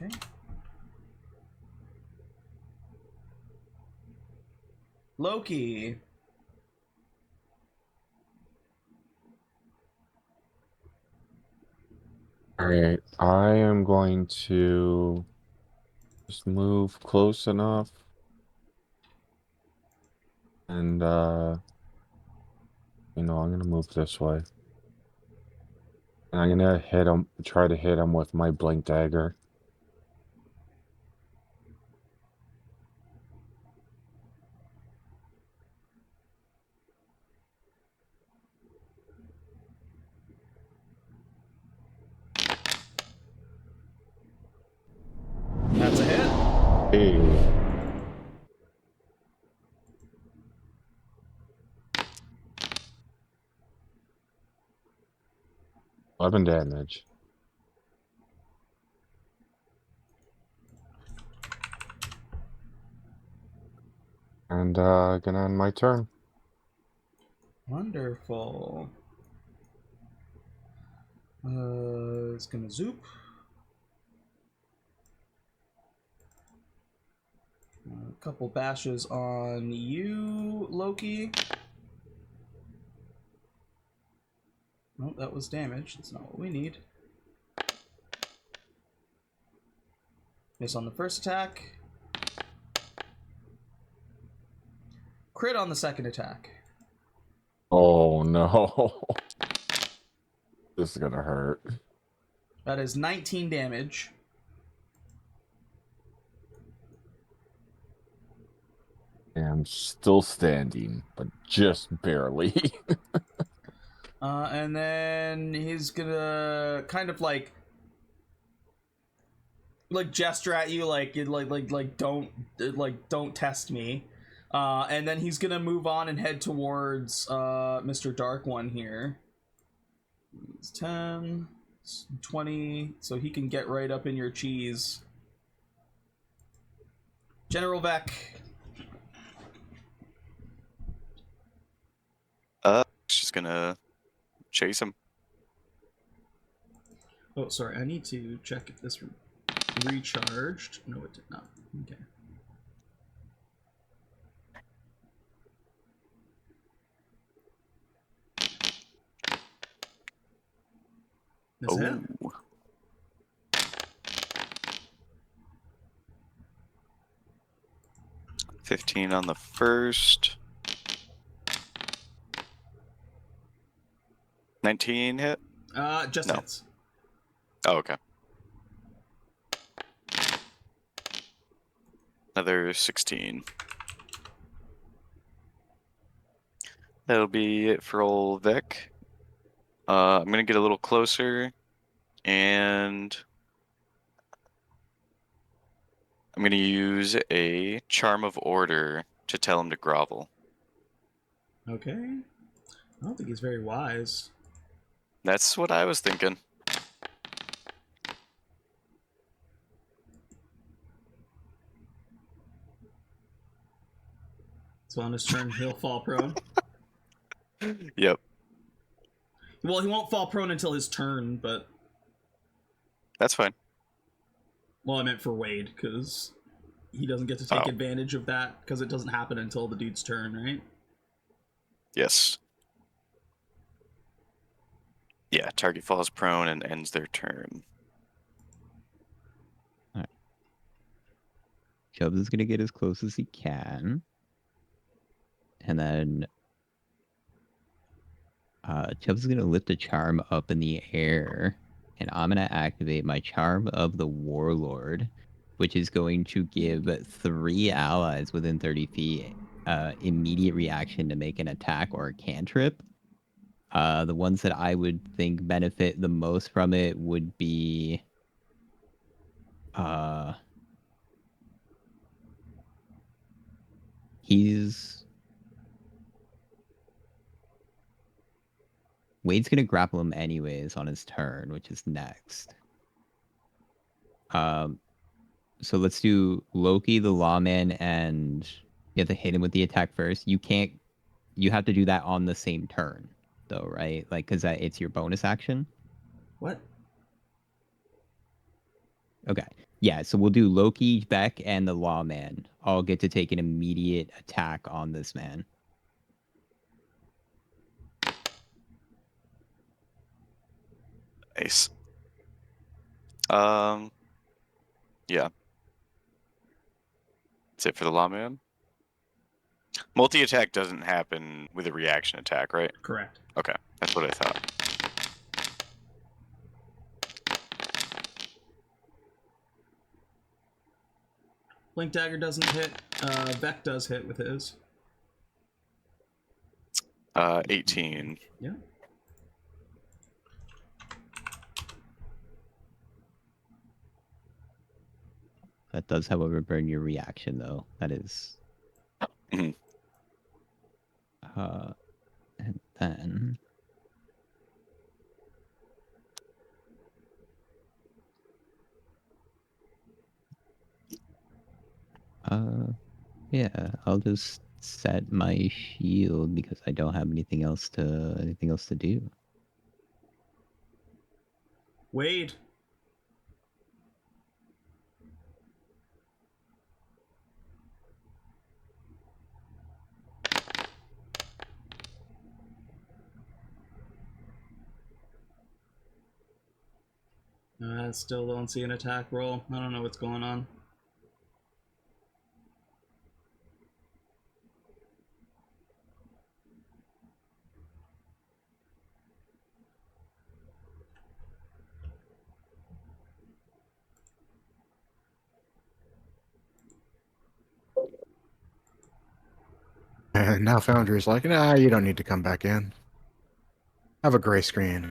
Okay. Loki. Alright, I am going to just move close enough. And, I'm gonna move this way. And I'm gonna hit him, try to hit him with my blink dagger. That's a hit. Hey. Eleven damage. And gonna end my turn. Wonderful. It's gonna zoop. A couple bashes on you, Loki. Nope, that was damage. That's not what we need. Miss on the first attack. Crit on the second attack. Oh no. This is gonna hurt. That is 19 damage. I'm still standing, but just barely. And then he's gonna kind of like gesture at you like don't test me. And then he's gonna move on and head towards Mr. Dark One here. It's 10, it's 20, so he can get right up in your cheese. General Vec. Just gonna chase him. Oh, sorry, I need to check if this recharged. No, it did not. Okay. That's it. Oh. $15 on the first. 19 hit? Just No. hits. Oh, okay. Another 16. That'll be it for old Vec. I'm gonna get a little closer, and I'm gonna use a Charm of Order to tell him to grovel. Okay. I don't think he's very wise. That's what I was thinking. So on his turn, he'll fall prone. Yep. Well, he won't fall prone until his turn, but... That's fine. Well, I meant for Wade, because he doesn't get to take Oh. advantage of that, because it doesn't happen until the dude's turn, right? Yes. Yeah, target falls prone and ends their turn. Chubbs is gonna get as close as he can. And then Chubbs is gonna lift a charm up in the air. And I'm gonna activate my Charm of the Warlord, which is going to give 3 allies within 30 feet immediate reaction to make an attack or a cantrip. The ones that I would think benefit the most from it would be Wade's gonna grapple him anyways on his turn, which is next. So let's do Loki, the Lawman, and you have to hit him with the attack first. You have to do that on the same turn, though, right? Like, because it's your bonus action. What? Okay. Yeah, so we'll do Loki, Beck, and the Lawman. All get to take an immediate attack on this man. Nice. Yeah. That's it for the lawman. Multi-attack doesn't happen with a reaction attack, right? Correct. Okay, that's what I thought. Blink Dagger doesn't hit. Beck does hit with his. 18. Yeah. That does, however, burn your reaction, though. That is. Mhm. And then. Yeah, I'll just set my shield because I don't have anything else to do. Wade. I still don't see an attack roll. I don't know what's going on. And now Foundry's like, nah, you don't need to come back in. Have a gray screen.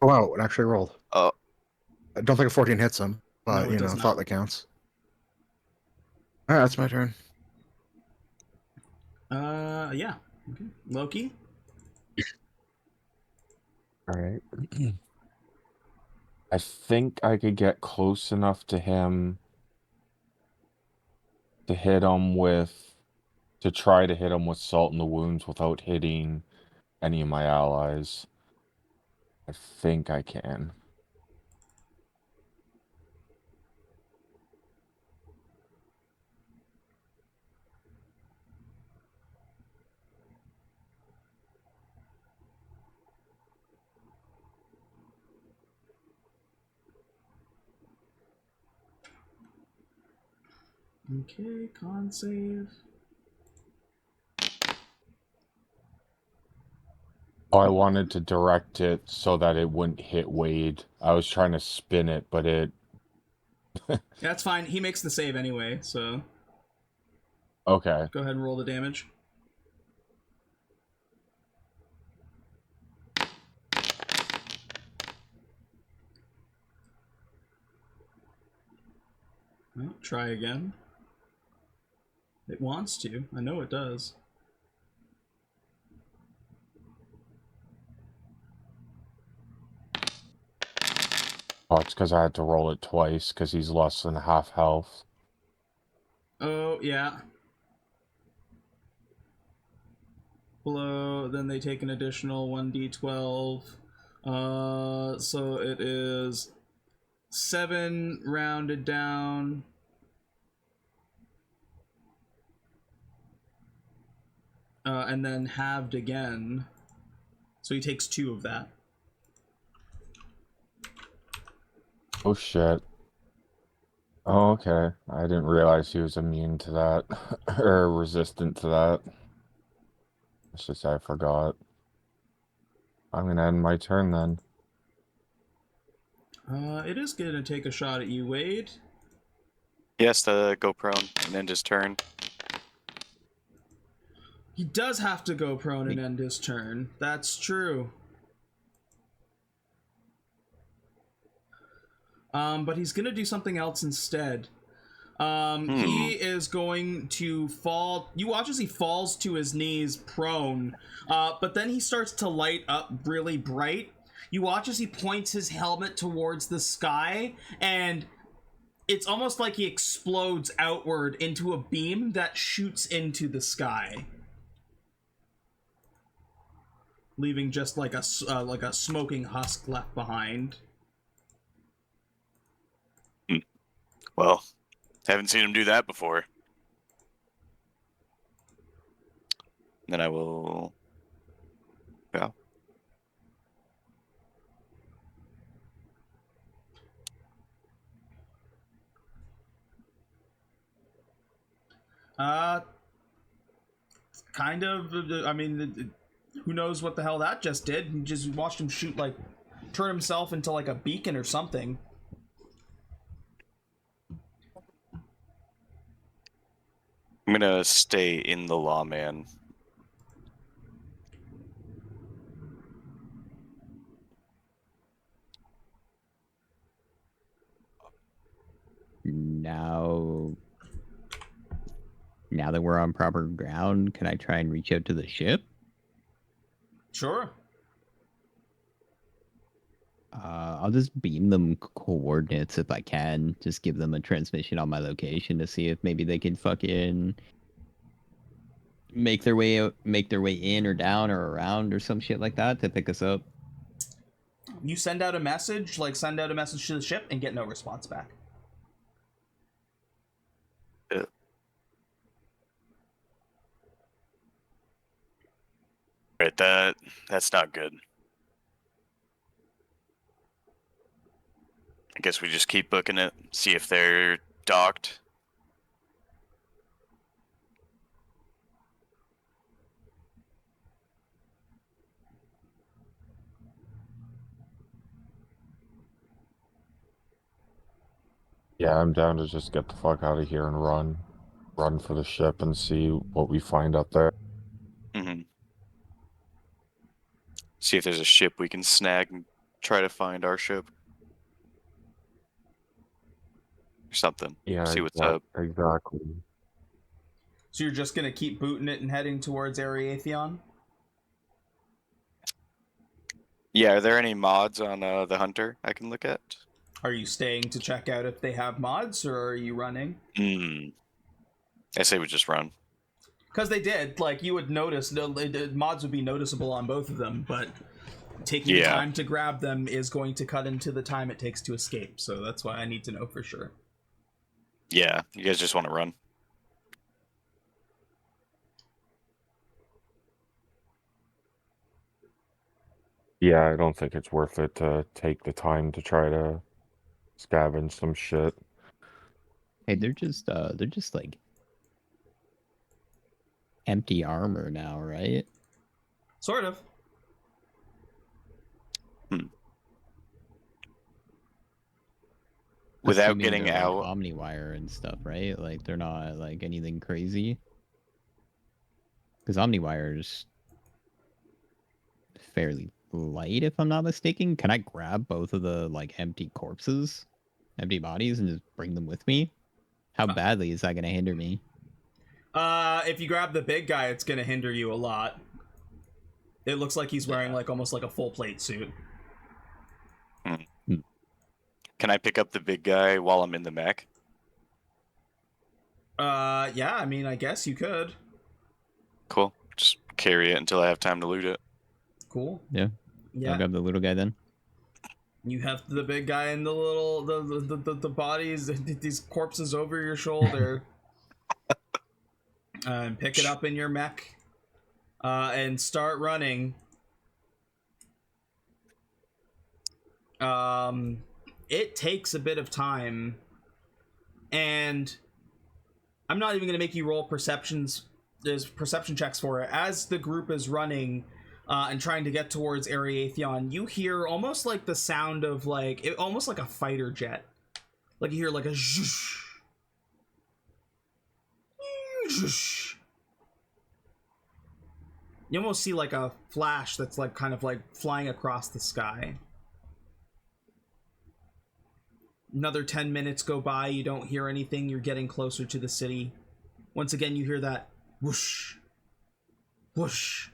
Oh, wow, it actually rolled. Oh, I don't think a 14 hits him, but, No, it does thought not. that counts. Alright, that's my turn. Yeah. Okay. Loki. All right. I think I could get close enough to him to try to hit him with salt in the wounds without hitting any of my allies. I think I can. Okay, con save. Oh, I wanted to direct it so that it wouldn't hit Wade. I was trying to spin it, but it... That's fine. He makes the save anyway, so Okay. go ahead and roll the damage. Well, try again. It wants to. I know it does. Oh, it's because I had to roll it twice because he's less than half health. Oh, yeah. Blow, then they take an additional 1d12. So it is 7 rounded down. And then halved again. So he takes 2 of that. Oh shit. Oh, okay. I didn't realize he was immune to that. Or resistant to that. It's just I forgot. I'm gonna end my turn then. It is gonna take a shot at you, Wade. He has to go prone and end his turn. He does have to go prone and end his turn. That's true. But he's gonna do something else instead. He is going to fall. You watch as he falls to his knees prone, but then he starts to light up really bright. You watch as he points his helmet towards the sky, and it's almost like he explodes outward into a beam that shoots into the sky, leaving just like a smoking husk left behind. Well, haven't seen him do that before. Then I will... Yeah. Kind of. I mean, who knows what the hell that just did? You just watched him shoot, like, turn himself into like a beacon or something. I'm gonna stay in the lawman. Now that we're on proper ground, can I try and reach out to the ship? Sure. I'll just beam them coordinates if I can. Just give them a transmission on my location to see if maybe they can fucking make their way in or down or around or some shit like that to pick us up. You send out a message to the ship and get no response back. Right, that's not good. I guess we just keep booking it, see if they're docked. Yeah, I'm down to just get the fuck out of here and run. Run for the ship and see what we find up there. Mm-hmm. See if there's a ship we can snag and try to find our ship. Or something. Yeah, See what's up. Exactly. So you're just gonna keep booting it and heading towards Ariatheon? Yeah, are there any mods on the Hunter I can look at? Are you staying to check out if they have mods, or are you running? I say we just run. Because they did, like, you would notice, mods would be noticeable on both of them, but taking time to grab them is going to cut into the time it takes to escape, so that's why I need to know for sure. Yeah, you guys just want to run. Yeah, I don't think it's worth it to take the time to try to scavenge some shit. Hey, they're just like empty armor now, right? Sort of. Without Assuming getting they're, out, like, OmniWire and stuff, right? Like they're not like anything crazy. Because OmniWire's fairly light, if I'm not mistaken. Can I grab both of the like empty corpses, empty bodies, and just bring them with me? How badly is that gonna hinder me? If you grab the big guy, it's gonna hinder you a lot. It looks like he's wearing like almost like a full plate suit. Can I pick up the big guy while I'm in the mech? Yeah, I mean, I guess you could. Cool. Just carry it until I have time to loot it. Cool. Yeah. Yeah. I'll grab the little guy then. You have the big guy and the little the bodies, these corpses over your shoulder, and pick it up in your mech, and start running. It takes a bit of time, and I'm not even gonna make you roll there's perception checks for it. As the group is running, and trying to get towards Ariatheon, you hear almost like the sound of almost like a fighter jet. Like you hear like a zhoosh, zhoosh. You almost see like a flash that's like kind of like flying across the sky. Another 10 minutes go by, you don't hear anything, you're getting closer to the city. Once again, you hear that whoosh, whoosh.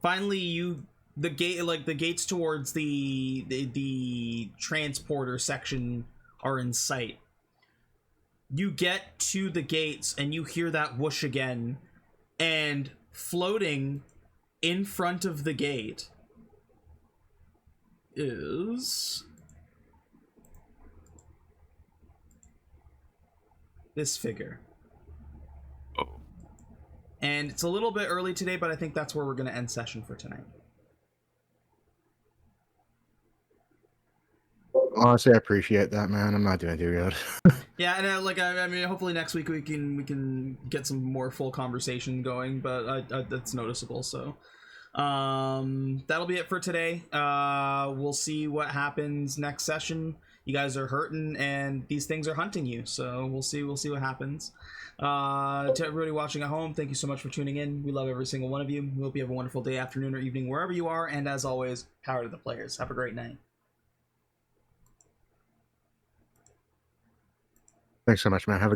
Finally, the gates towards the transporter section are in sight. You get to the gates and you hear that whoosh again, and floating in front of the gate is this figure. Oh. And it's a little bit early today, but I think that's where we're going to end session for tonight. Honestly, I appreciate that, man. I'm not doing too good. Yeah, and I mean, hopefully next week we can get some more full conversation going, but that's noticeable. So, that'll be it for today. We'll see what happens next session. You guys are hurting, and these things are hunting you. So we'll see what happens. To everybody watching at home, thank you so much for tuning in. We love every single one of you. We hope you have a wonderful day, afternoon, or evening wherever you are. And as always, power to the players. Have a great night. Thanks so much, man. Have a good